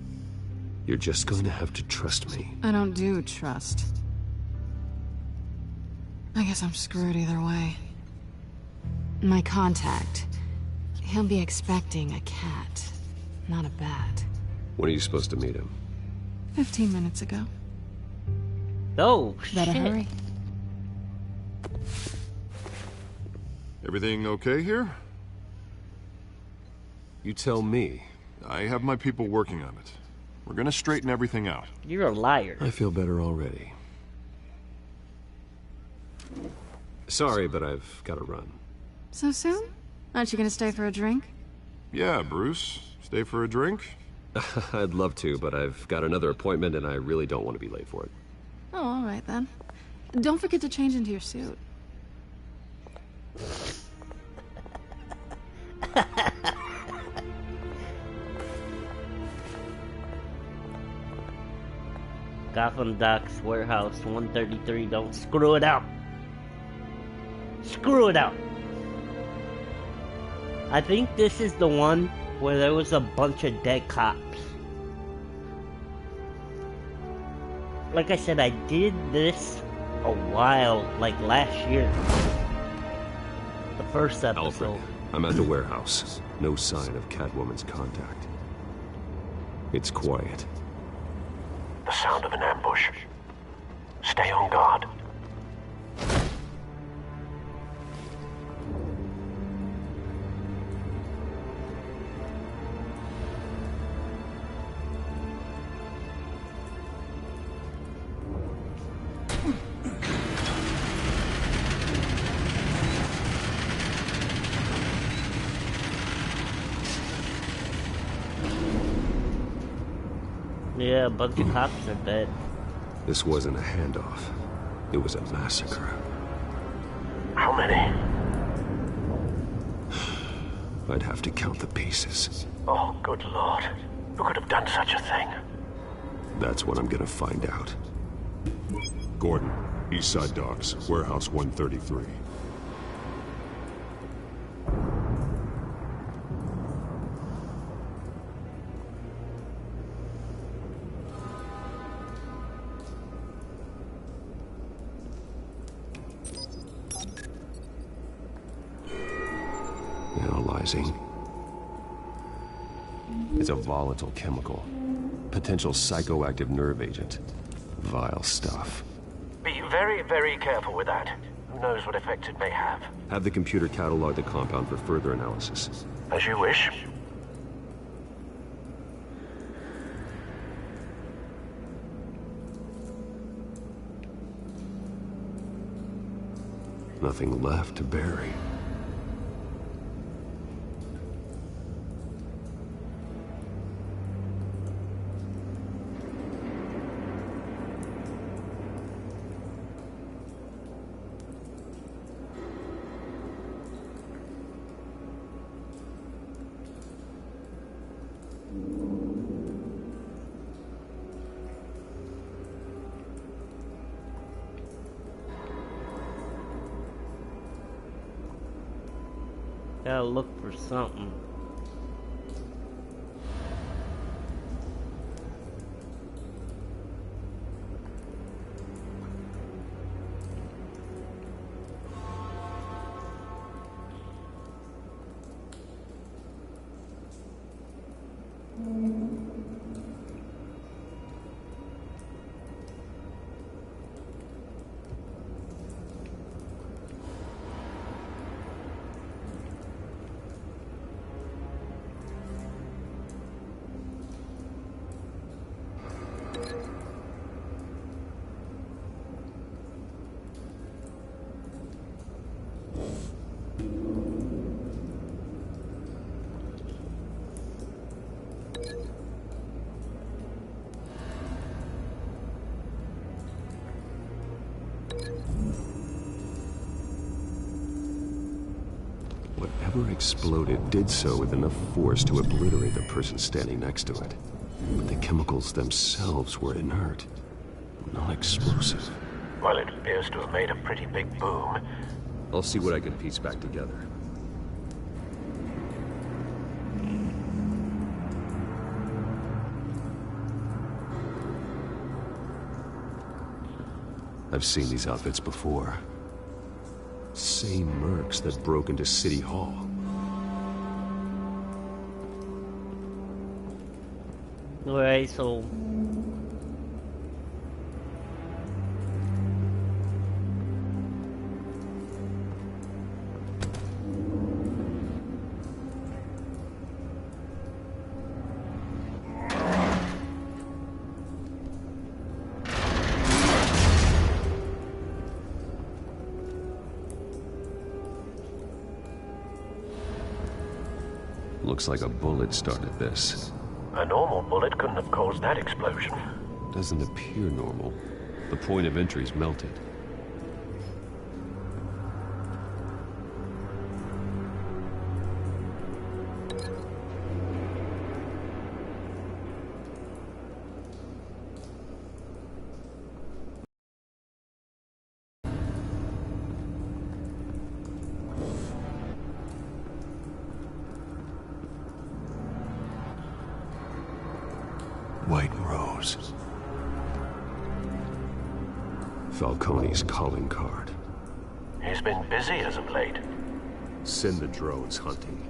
You're just going to have to trust me. I don't do trust. I guess I'm screwed either way. My contact. He'll be expecting a cat, not a bat. When are you supposed to meet him? 15 minutes ago. Oh, Better shit. hurry. Everything okay here? You tell me. I have my people working on it. We're gonna straighten everything out. You're a liar. I feel better already. Sorry, but I've got to run. So soon? Aren't you gonna stay for a drink? Yeah, Bruce. Stay for a drink? I'd love to, but I've got another appointment and I really don't want to be late for it. Oh, all right then. Don't forget to change into your suit. Gotham Docks Warehouse 133. Don't screw it up. Screw it up. I think this is the one where there was a bunch of dead cops. Like I said, I did this a while, like last year. The first episode. Alfred, I'm at the warehouse. No sign of Catwoman's contact. It's quiet. The sound of an ambush. Stay on guard. Yeah, a bunch of cops are dead. This wasn't a handoff. It was a massacre. How many? I'd have to count the pieces. Oh, good lord. Who could have done such a thing? That's what I'm gonna find out. Gordon, Eastside Docks, Warehouse 133. Analyzing. It's a volatile chemical. Potential psychoactive nerve agent. Vile stuff. Be very, very careful with that. Who knows what effects it may have. Have the computer catalog the compound for further analysis. As you wish. Nothing left to bury. Gotta look for something. Whatever exploded did so with enough force to obliterate the person standing next to it. But the chemicals themselves were inert, non-explosive. Well, it appears to have made a pretty big boom. I'll see what I can piece back together. I've seen these outfits before. Same mercs that broke into City Hall. Alright, so... Looks like a bullet started this. A normal bullet couldn't have caused that explosion. Doesn't appear normal. The point of entry's melted. White Rose. Falcone's calling card. He's been busy as of late. Send the drones hunting.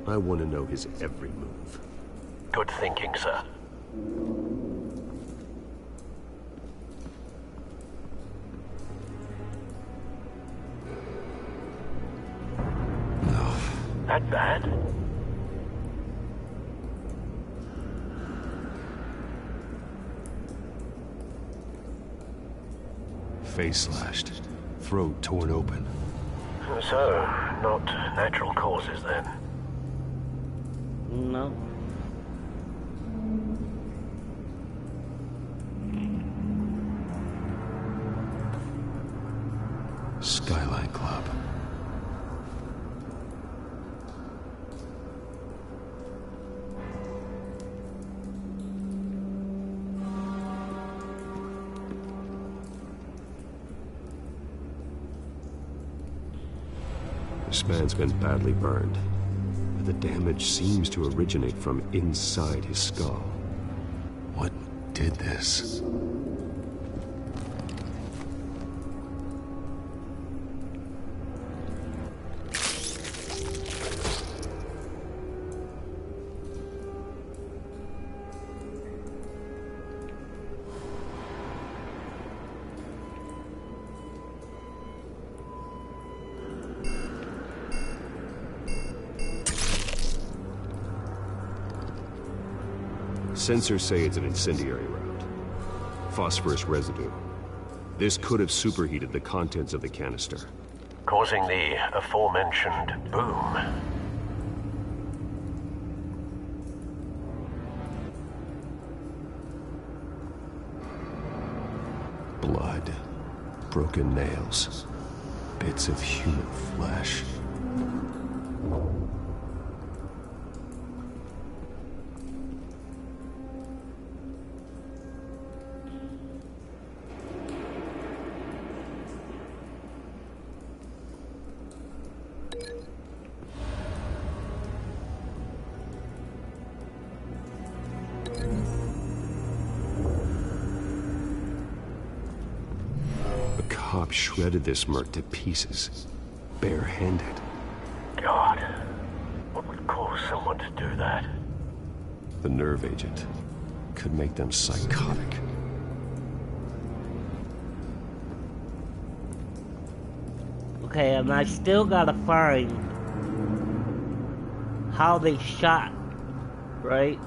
I want to know his every move. Good thinking, sir. No. That bad? Face slashed. Throat torn open. So, not natural causes then? No. Skyline Club. This man's been badly burned, but the damage seems to originate from inside his skull. What did this? Sensors say it's an incendiary round. Phosphorus residue. This could have superheated the contents of the canister. Causing the aforementioned boom. Blood. Broken nails. Bits of human flesh. Cop shredded this merc to pieces, barehanded. God, what would cause someone to do that? The nerve agent could make them psychotic. Okay, and I still gotta find how they shot, right?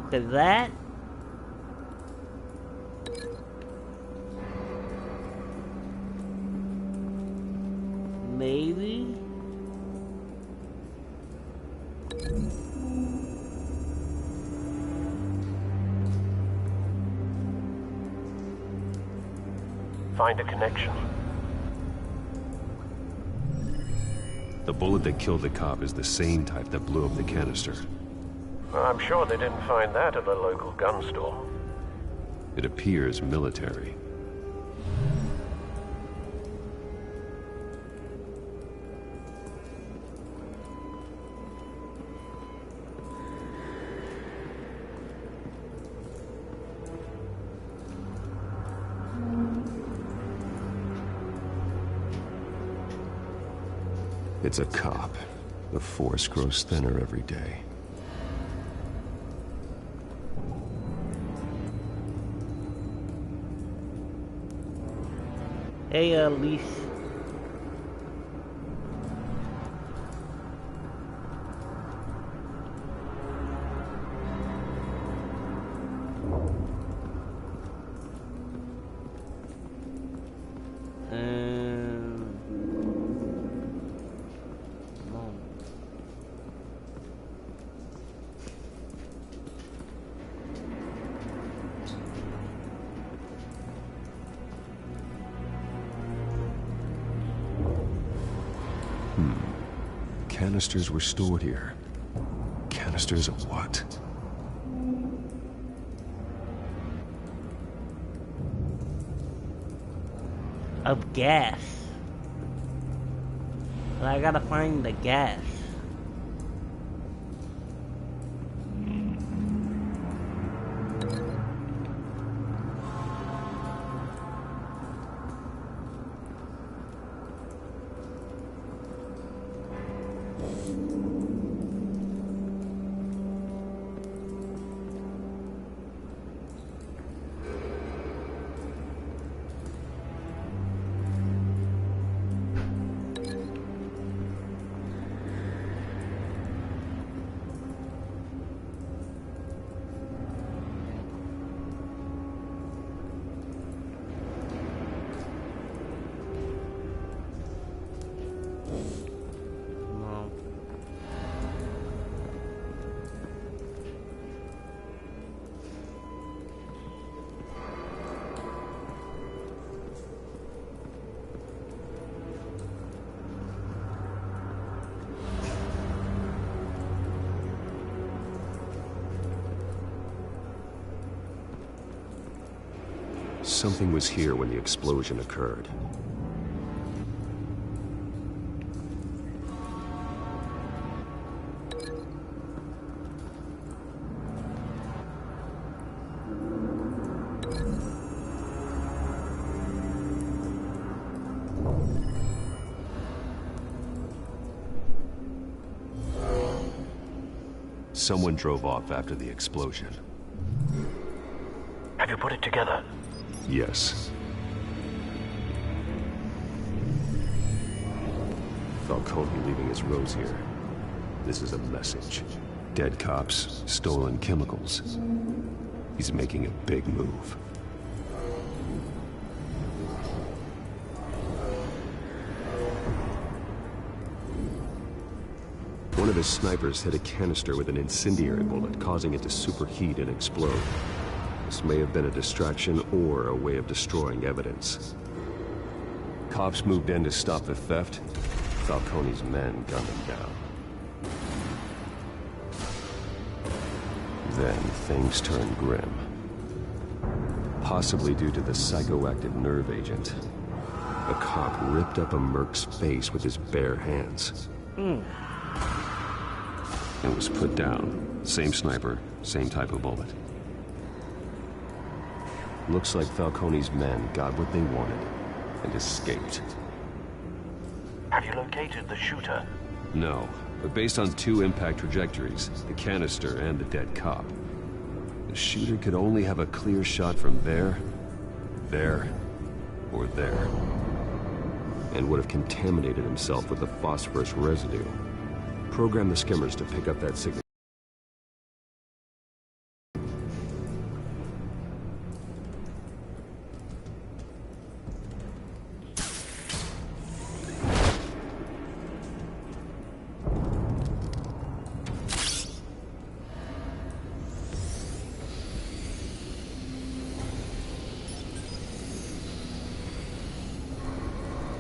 Okay, that. Maybe. Find a connection. The bullet that killed the cop is the same type that blew up the canister. Well, I'm sure they didn't find that at a local gun store. It appears military. It's a cop. The force grows thinner every day. Hey, Elise. Canisters were stored here. Canisters of what? Of gas. But I gotta find the gas. Something was here when the explosion occurred. Someone drove off after the explosion. Have you put it together? Yes. Falcone leaving his rose here. This is a message. Dead cops, stolen chemicals. He's making a big move. One of his snipers hit a canister with an incendiary bullet, causing it to superheat and explode. This may have been a distraction or a way of destroying evidence. Cops moved in to stop the theft. Falcone's men gunned him down. Then things turned grim. Possibly due to the psychoactive nerve agent. A cop ripped up a merc's face with his bare hands. And was put down. Same sniper, same type of bullet. Looks like Falcone's men got what they wanted and escaped. Have you located the shooter? No, but based on two impact trajectories, the canister and the dead cop, the shooter could only have a clear shot from there, or there, and would have contaminated himself with the phosphorus residue. Program the skimmers to pick up that signal.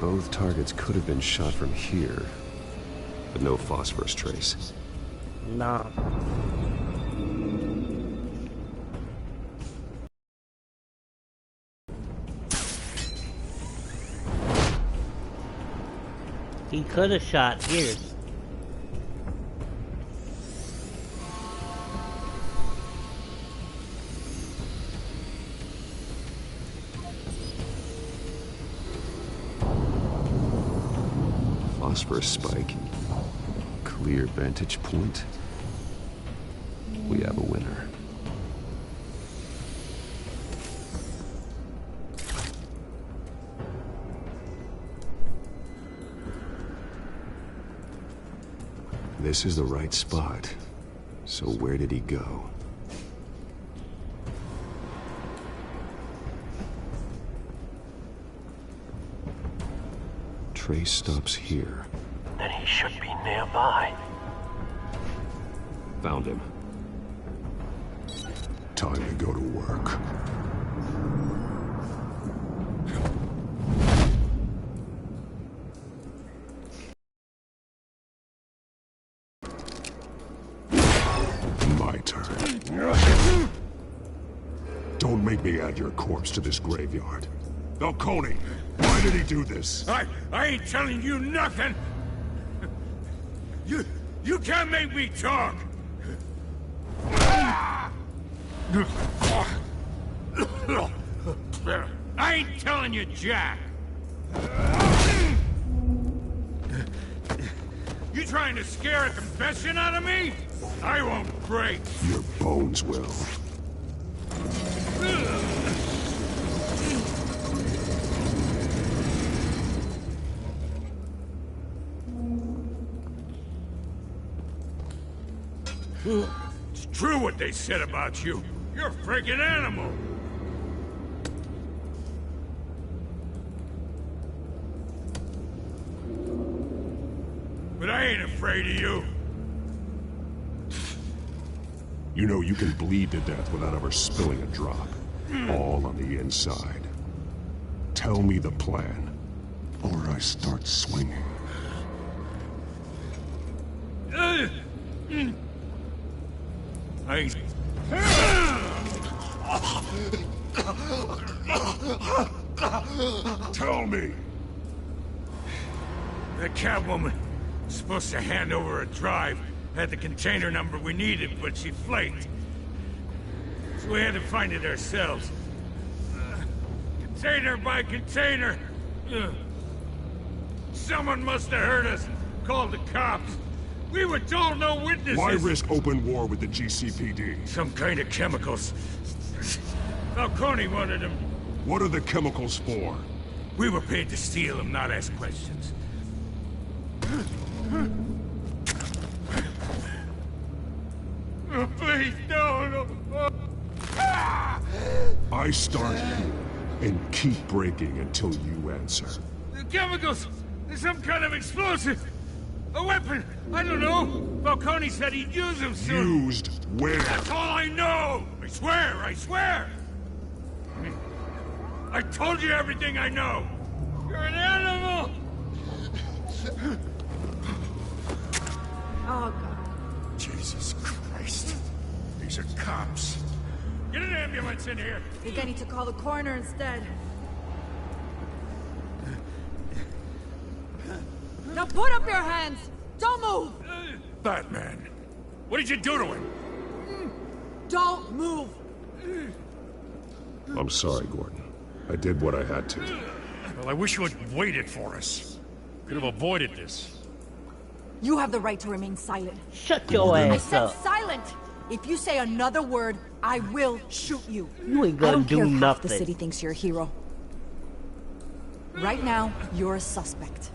Both targets could have been shot from here, but no phosphorus trace. Nah. He could have shot here. phosphorus spike. Clear vantage point. We have a winner. This is the right spot. So where did he go? Trace stops here. Then he should be nearby. Found him. Time to go to work. My turn. Don't make me add your corpse to this graveyard. Falcone, why did he do this? I ain't telling you nothing! You can't make me talk! I ain't telling you jack! You trying to scare a confession out of me? I won't break! Your bones will. It's true what they said about you. You're a freaking animal. But I ain't afraid of you. You know you can bleed to death without ever spilling a drop. All on the inside. Tell me the plan, or I start swinging. Tell me! That Catwoman was supposed to hand over a drive. Had the container number we needed, but she flaked. So we had to find it ourselves. Container by container. Someone must have heard us. Called the cops. We were told no witnesses. Why risk open war with the GCPD? Some kind of chemicals. Falcone wanted them. What are the chemicals for? We were paid to steal them, not ask questions. Oh, please, no. I start here and keep breaking until you answer. The chemicals! There's some kind of explosive! A weapon! I don't know! Falcone said he'd use them soon! Used where? That's all I know! I swear! I told you everything I know! You're an animal! Oh, God. Jesus Christ. These are cops. Get an ambulance in here! I think I need to call the coroner instead. Now put up your hands! Don't move! Batman, what did you do to him? Don't move! I'm sorry, Gordon. I did what I had to. Well, I wish you had waited for us. Could have avoided this. You have the right to remain silent. Shut your ass I said up. silent! If you say another word, I will shoot you. You ain't I gonna don't do care if half the nothing. city thinks you're a hero. Right now, you're a suspect.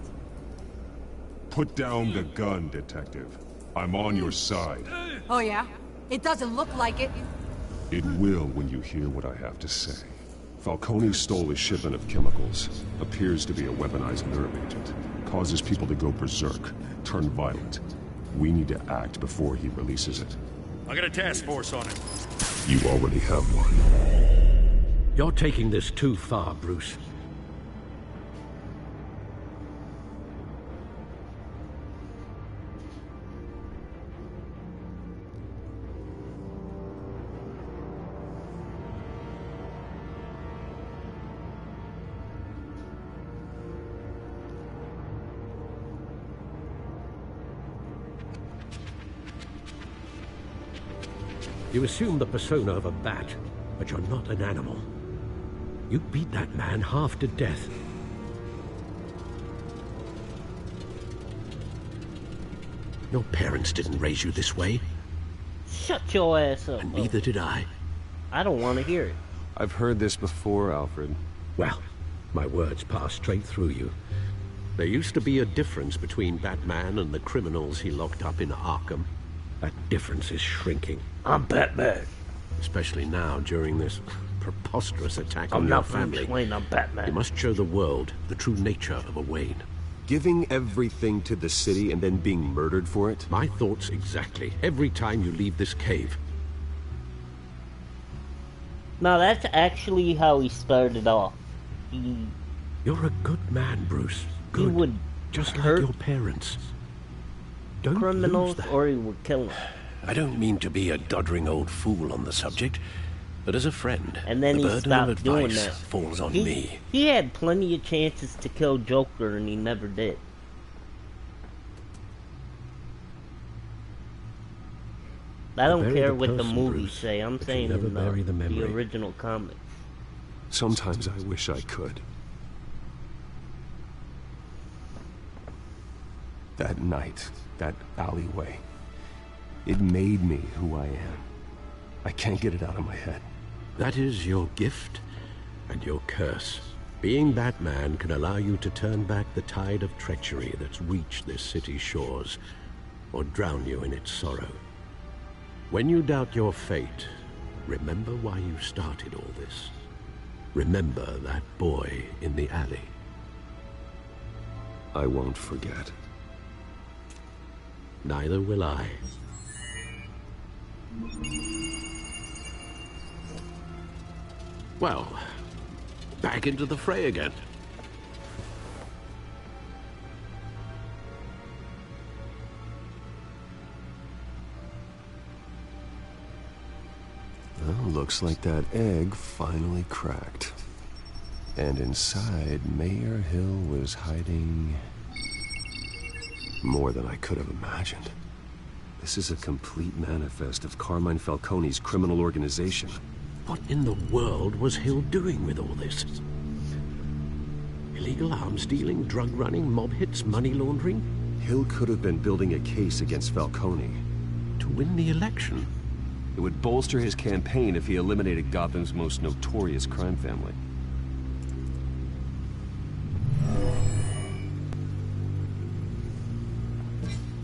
Put down the gun, Detective. I'm on your side. Oh yeah? It doesn't look like it. It will when you hear what I have to say. Falcone stole a shipment of chemicals. Appears to be a weaponized nerve agent. Causes people to go berserk, turn violent. We need to act before he releases it. I got a task force on it. You already have one. You're taking this too far, Bruce. You assume the persona of a bat, but you're not an animal. You beat that man half to death. Your parents didn't raise you this way. Shut your ass up. And neither did I. I don't want to hear it. I've heard this before, Alfred. Well, my words pass straight through you. There used to be a difference between Batman and the criminals he locked up in Arkham. That difference is shrinking. I'm Batman. Especially now, during this preposterous attack on your family. I'm Wayne, I'm Batman. You must show the world the true nature of a Wayne. Giving everything to the city and then being murdered for it? My thoughts exactly. Every time you leave this cave. Now that's actually how he started off. You're a good man, Bruce. Good. He would just hurt like your parents. Don't criminals, lose that. or he would kill them. I don't mean to be a doddering old fool on the subject, but as a friend, And then the he burden of stopped doing advice that. falls on he, me. He had plenty of chances to kill Joker, and he never did. I don't Bury care the what the person, movies Bruce, say. I'm but you saying never in bury the the memory. original comics. Sometimes I wish I could. That night, that alleyway, it made me who I am. I can't get it out of my head. That is your gift and your curse. Being Batman can allow you to turn back the tide of treachery that's reached this city's shores, or drown you in its sorrow. When you doubt your fate, remember why you started all this. Remember that boy in the alley. I won't forget. Neither will I. Well, back into the fray again. Well, looks like that egg finally cracked. And inside, Mayor Hill was hiding more than I could have imagined. This is a complete manifest of Carmine Falcone's criminal organization. What in the world was Hill doing with all this? Illegal arms dealing, drug running, mob hits, money laundering? Hill could have been building a case against Falcone. To win the election? It would bolster his campaign if he eliminated Gotham's most notorious crime family.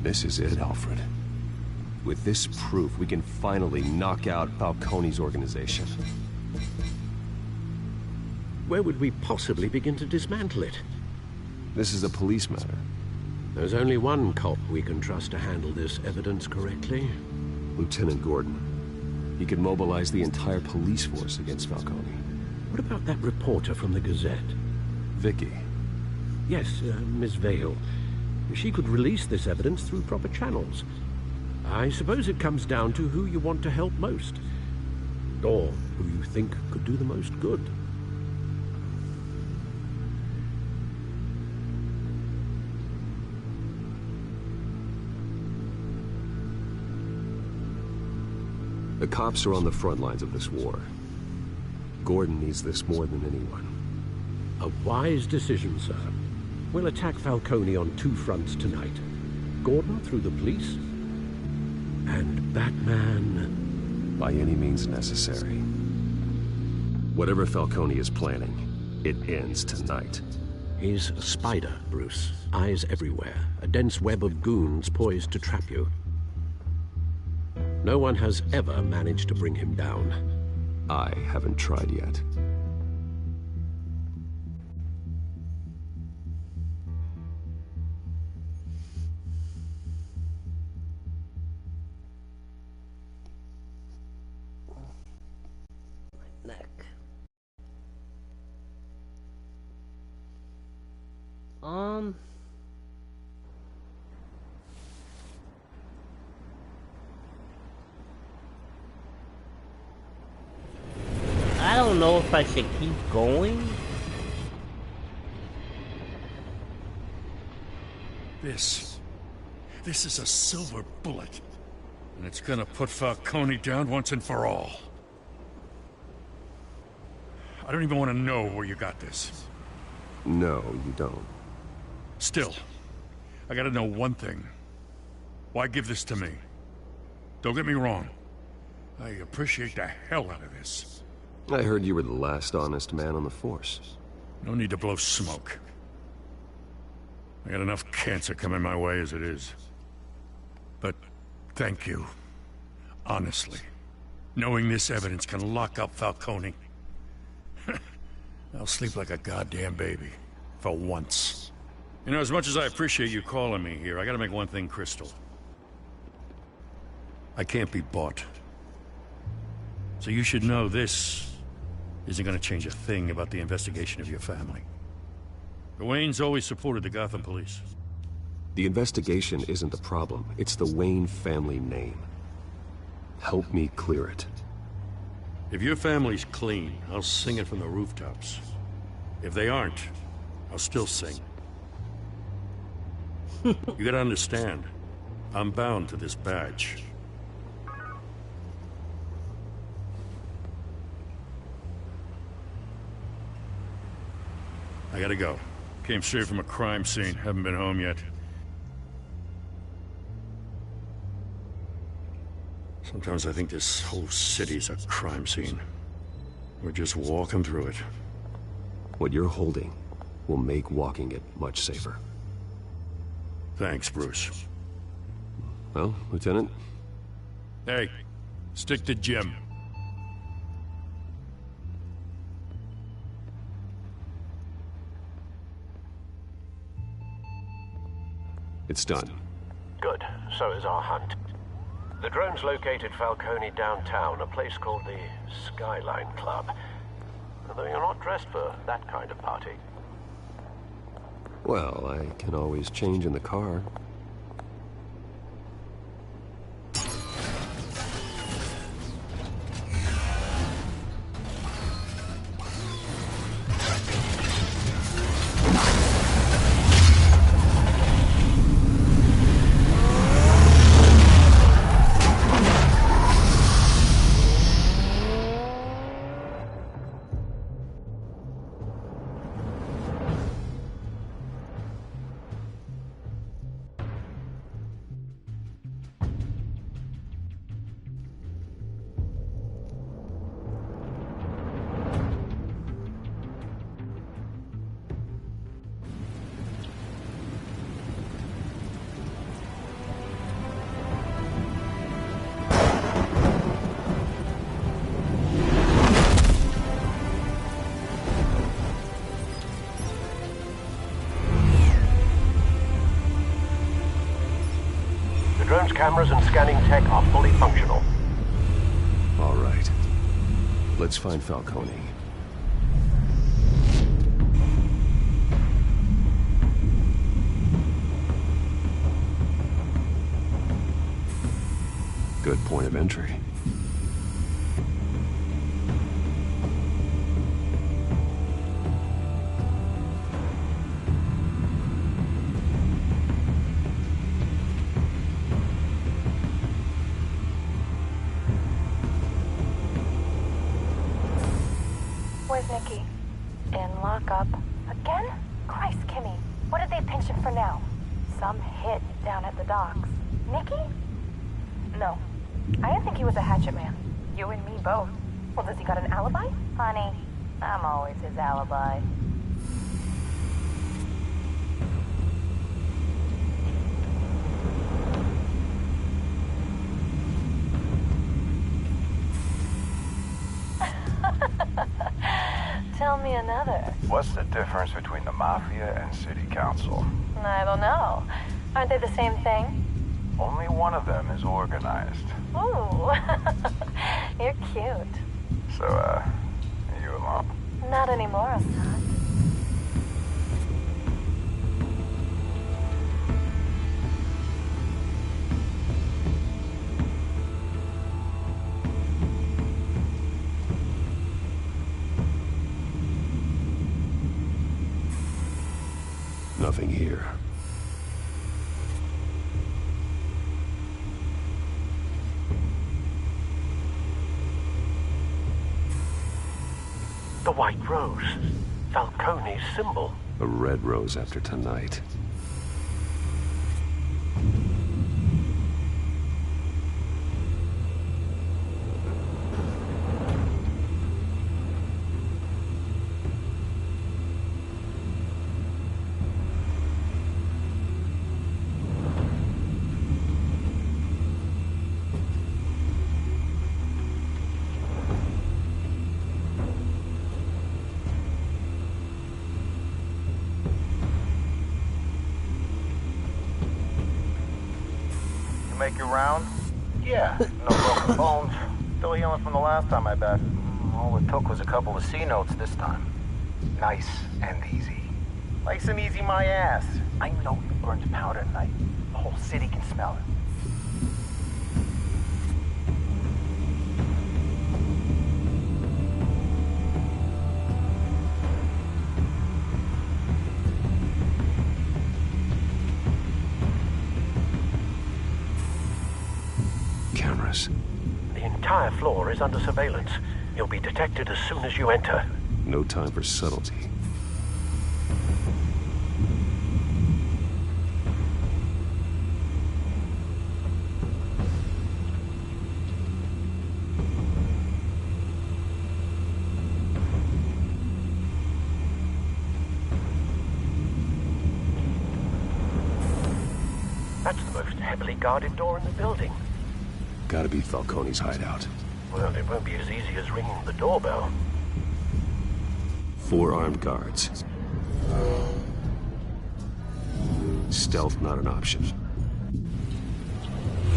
This is it, Alfred. With this proof, we can finally knock out Falcone's organization. Where would we possibly begin to dismantle it? This is a police matter. There's only one cop we can trust to handle this evidence correctly. Lieutenant Gordon. He could mobilize the entire police force against Falcone. What about that reporter from the Gazette? Vicky. Yes, Miss Vale. She could release this evidence through proper channels. I suppose it comes down to who you want to help most. Or who you think could do the most good. The cops are on the front lines of this war. Gordon needs this more than anyone. A wise decision, sir. We'll attack Falcone on two fronts tonight. Gordon through the police, and Batman... by any means necessary. Whatever Falcone is planning, it ends tonight. He's a spider, Bruce. Eyes everywhere. A dense web of goons poised to trap you. No one has ever managed to bring him down. I haven't tried yet. Neck. I don't know if I should keep going. This is a silver bullet. And it's gonna put Falcone down once and for all. I don't even want to know where you got this. No, you don't. Still, I gotta know one thing. Why give this to me? Don't get me wrong. I appreciate the hell out of this. I heard you were the last honest man on the force. No need to blow smoke. I got enough cancer coming my way as it is. But thank you. Honestly. Knowing this evidence can lock up Falcone. I'll sleep like a goddamn baby. For once. You know, as much as I appreciate you calling me here, I gotta make one thing crystal. I can't be bought. So you should know this isn't gonna change a thing about the investigation of your family. The Waynes always supported the Gotham police. The investigation isn't the problem. It's the Wayne family name. Help me clear it. If your family's clean, I'll sing it from the rooftops. If they aren't, I'll still sing. You gotta understand, I'm bound to this badge. I gotta go. Came straight from a crime scene. Haven't been home yet. Sometimes I think this whole city's a crime scene. We're just walking through it. What you're holding will make walking it much safer. Thanks, Bruce. Well, Lieutenant? Hey, stick to Jim. It's done. Good. So is our hunt. The drones located Falcone downtown, a place called the Skyline Club. Although you're not dressed for that kind of party. Well, I can always change in the car. Drone's cameras and scanning tech are fully functional. All right. Let's find Falcone. Good point of entry. Where's Nikki? In lockup. Again? Christ, Kimmy. What did they pinch him for now? Some hit down at the docks. Nikki? No. I didn't think he was a hatchet man. You and me both. Well, does he got an alibi? Honey, I'm always his alibi. Tell me another. What's the difference between the Mafia and City Council? I don't know. Aren't they the same thing? Only one of them is organized. Ooh. You're cute. So, are you alone? Not anymore, I'm not. Nothing here. The White Rose. Falcone's symbol. A red rose after tonight. make your round? Yeah, no broken bones. Still healing from the last time, I bet. All it took was a couple of C notes this time. Nice and easy. Nice and easy, my ass. I know you burned powder tonight. The whole city can smell it. Cameras. The entire floor is under surveillance. You'll be detected as soon as you enter. No time for subtlety. That's the most heavily guarded door in the building. Gotta be Falcone's hideout. Well, it won't be as easy as ringing the doorbell. 4 armed guards. Stealth not an option.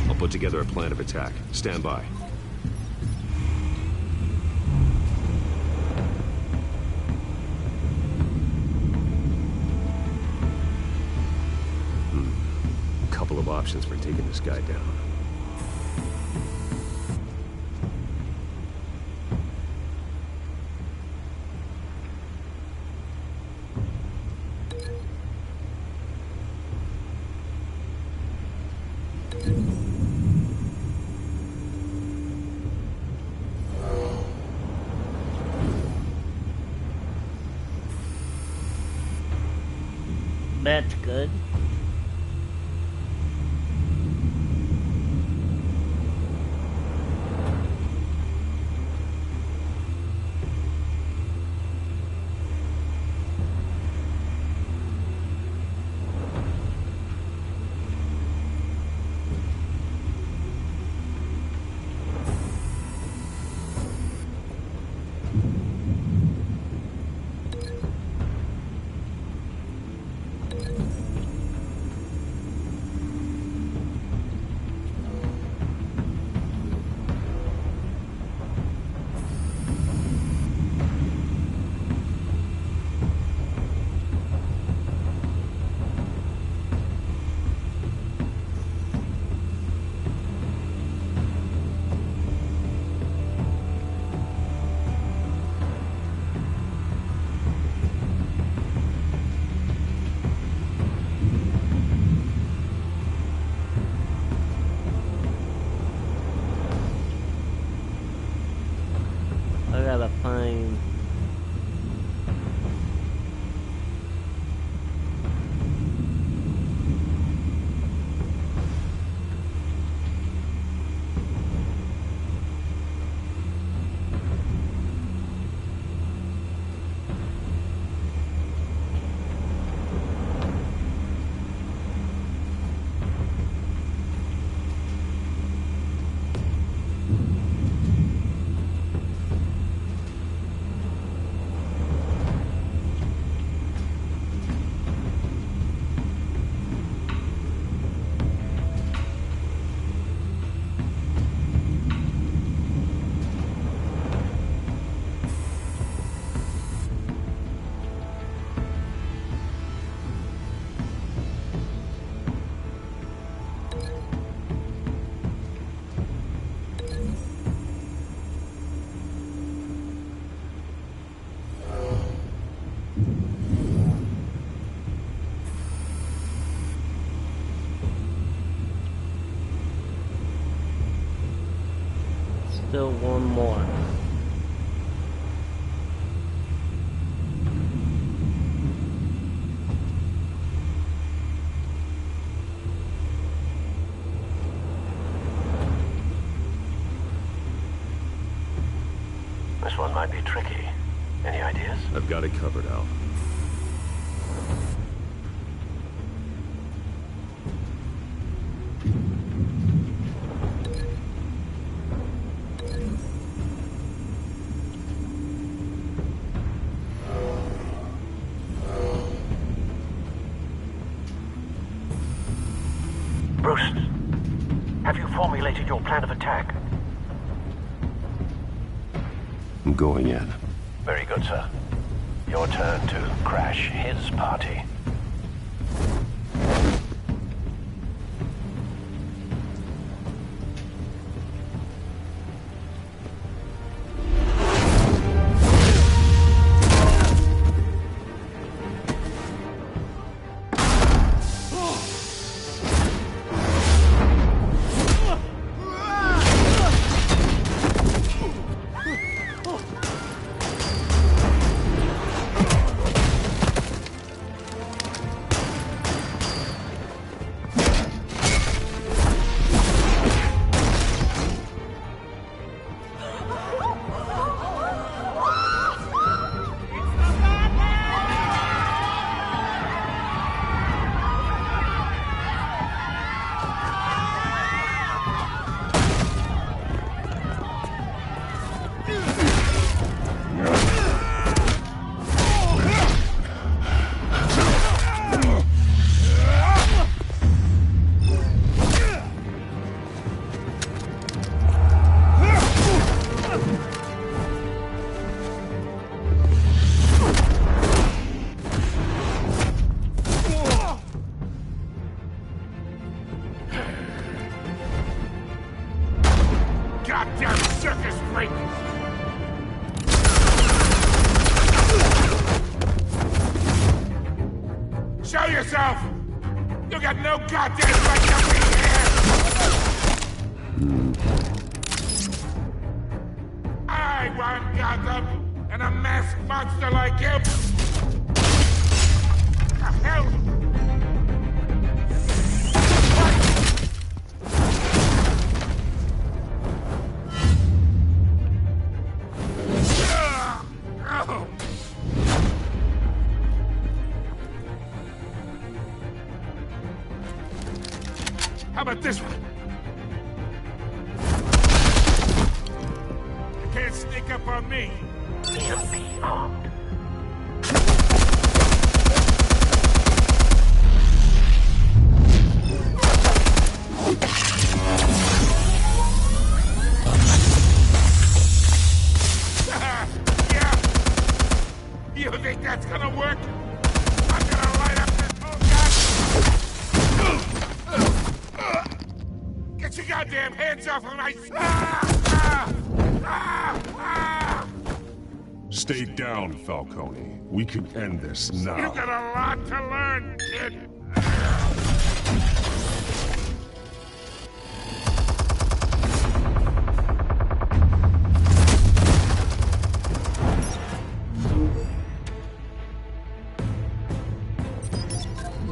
I'll put together a plan of attack. Stand by. Couple of options for taking this guy down. That's good. I gotta find... Still one more. This one might be tricky. Any ideas? I've got it covered, Al. Bruce, completed your plan of attack? I'm going in. Very good, sir. Your turn to crash his party. Goddamn circus freak! Show yourself! You got no goddamn right to be here! I run Gotham, and a masked monster like you! The hell? How about this one? You can't sneak up on me. EMP armed. Yeah. You think that's gonna work? I'm gonna light up this whole Get your goddamn hands off of my... Stay down, Falcone. We can end this now. You got a lot to learn, kid.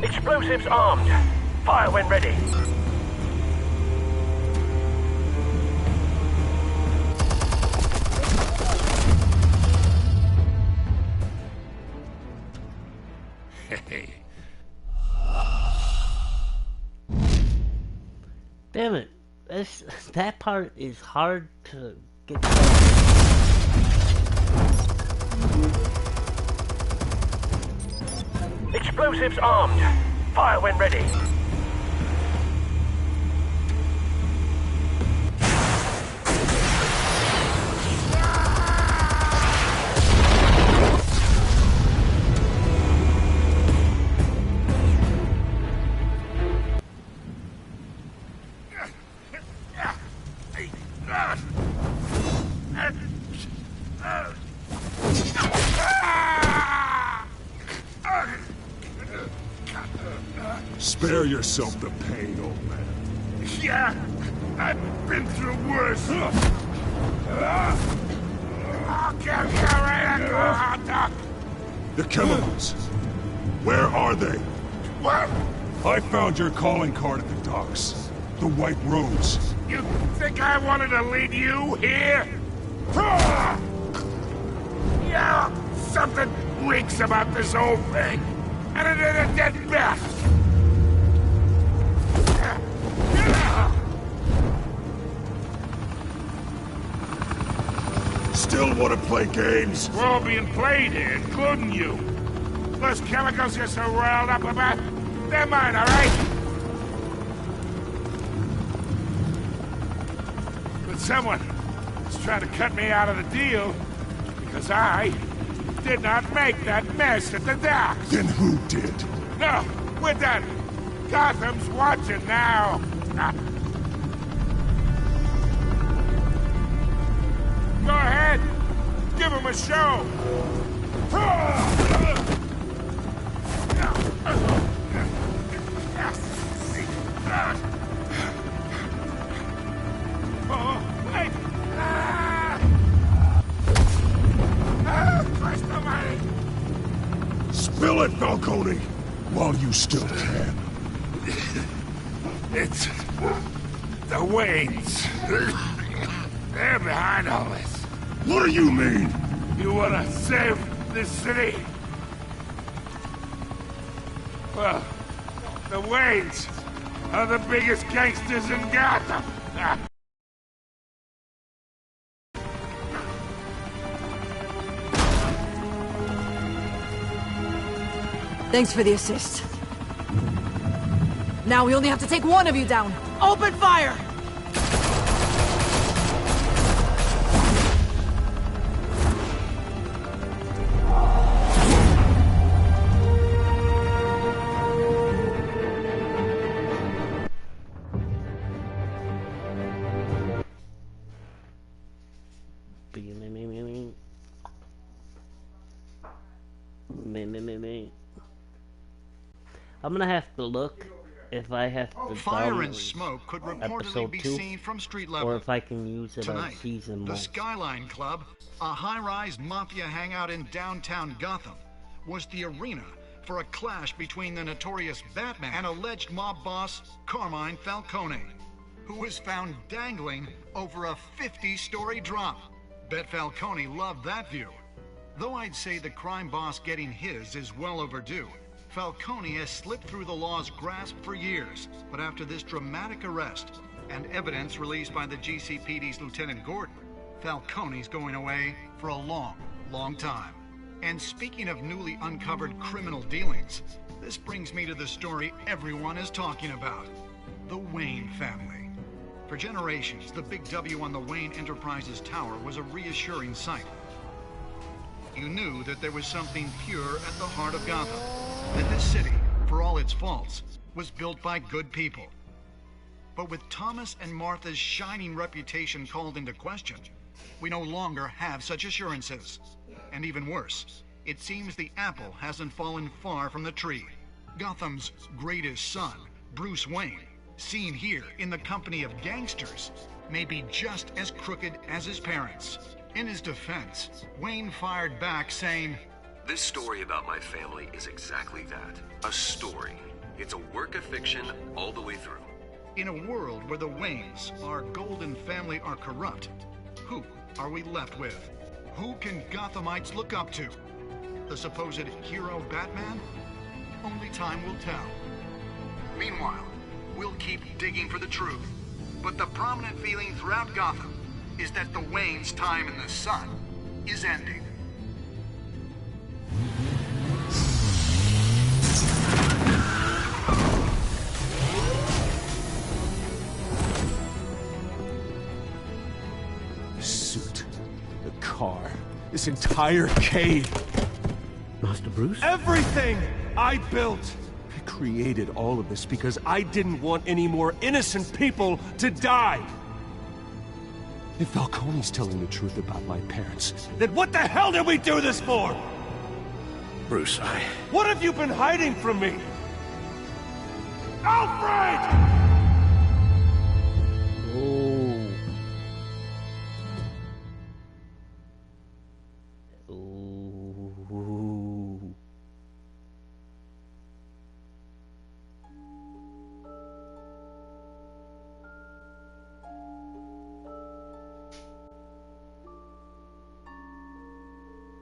Explosives armed. Fire when ready. Damn it. That part is hard to get. Explosives armed. Fire when ready. Spare yourself the pain, old man. Yeah, I've been through worse. I'll kill you right after a hot dog. The chemicals. Where are they? What? I found your calling card at the docks. The White Rose. You think I wanted to lead you here? Yeah, something reeks about this whole thing. And it is a dead bat. Still want to play games? We're all being played here, including you. Those chemicals you're so riled up about, they're mine, all right? someone is trying to cut me out of the deal because I did not make that mess at the docks. Then who did? No, we're done. Gotham's watching now. Go ahead. Give him a show. Oh, wait! Presto, Mike! Spill it, Falcone, while you still can. It's the Waynes. They're behind all this. What do you mean? You wanna save this city? Well, the Waynes are the biggest gangsters in Gotham. Thanks for the assist. Now we only have to take one of you down. Open fire! I'm gonna have to look if I have to Fire and download smoke could reportedly episode be 2, seen from street level. or if I can use it on Tonight, season the 1. Skyline Club, a high-rise mafia hangout in downtown Gotham, was the arena for a clash between the notorious Batman and alleged mob boss Carmine Falcone, who was found dangling over a 50-story drop. Bet Falcone loved that view. Though I'd say the crime boss getting his is well overdue, Falcone has slipped through the law's grasp for years, but after this dramatic arrest and evidence released by the GCPD's Lieutenant Gordon, Falcone's going away for a long, long time. And speaking of newly uncovered criminal dealings, this brings me to the story everyone is talking about: the Wayne family. For generations, the big W on the Wayne Enterprises tower was a reassuring sight. You knew that there was something pure at the heart of Gotham, that this city, for all its faults, was built by good people. But with Thomas and Martha's shining reputation called into question, we no longer have such assurances. And even worse, it seems the apple hasn't fallen far from the tree. Gotham's greatest son, Bruce Wayne, seen here in the company of gangsters, may be just as crooked as his parents. In his defense, Wayne fired back saying, "This story about my family is exactly that. A story. It's a work of fiction all the way through." in a world where the Waynes, our golden family, are corrupt, who are we left with? Who can Gothamites look up to? The supposed hero Batman? Only time will tell. Meanwhile, we'll keep digging for the truth. But the prominent feeling throughout Gotham is that the Waynes' time in the sun is ending. The suit, the car, this entire cave. Master Bruce? Everything I built! I created all of this because I didn't want any more innocent people to die! If Falcone's telling the truth about my parents, then what the hell did we do this for? Bruce, What have you been hiding from me? Alfred!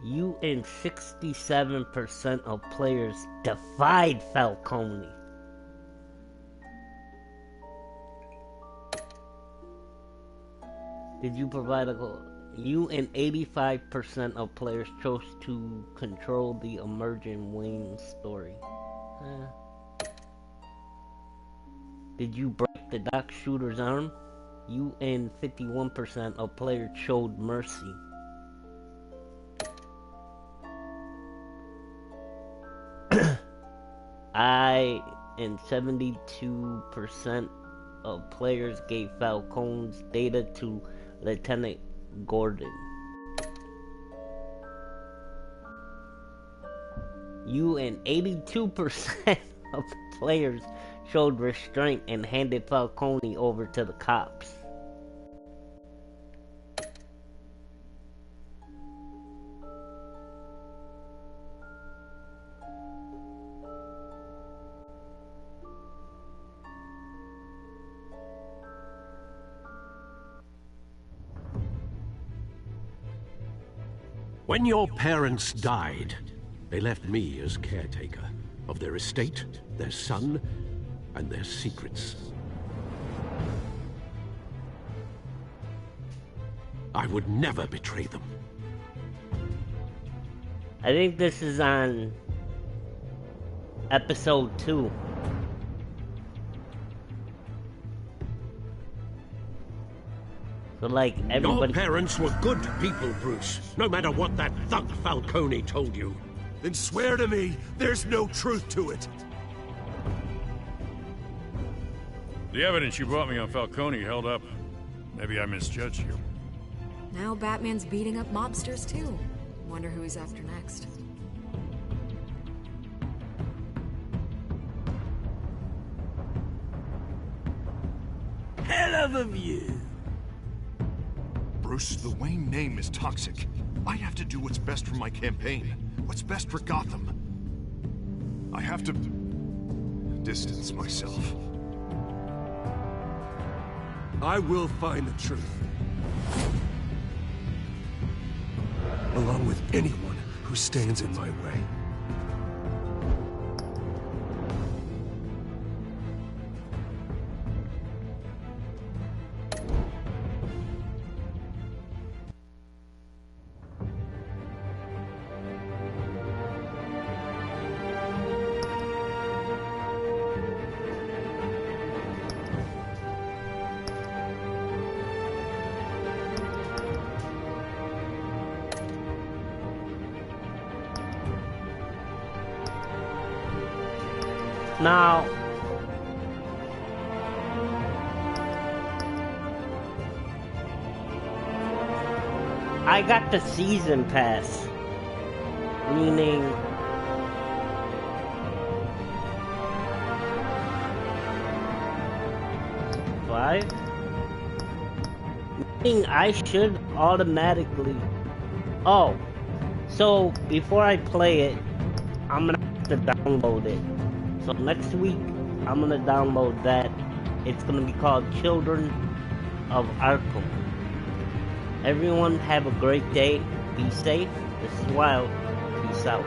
You and 67% of players defied Falcone. Did you provide a goal? You and 85% of players chose to control the emerging Wayne story. Did you break the Doc Shooter's arm? You and 51% of players showed mercy. I and 72% of players gave Falcone's data to Lieutenant Gordon. You and 82% of players showed restraint and handed Falcone over to the cops. When your parents died, they left me as caretaker of their estate, their son, and their secrets. I would never betray them. I think this is on episode 2. So like everybody... Your parents were good people, Bruce. No matter what that thug Falcone told you. Then swear to me there's no truth to it. The evidence you brought me on Falcone held up. Maybe I misjudged you. Now Batman's beating up mobsters too. Wonder who he's after next. Hell of a view. Bruce, the Wayne name is toxic. I have to do what's best for my campaign. What's best for Gotham. I have to distance myself. I will find the truth. Along with anyone who stands in my way. Now, I got the season pass, meaning meaning I should automatically. Oh, so before I play it, I'm gonna have to download it. So next week, I'm gonna download that. It's gonna be called Children of Arkham. Everyone have a great day. Be safe. This is Wild. Peace out.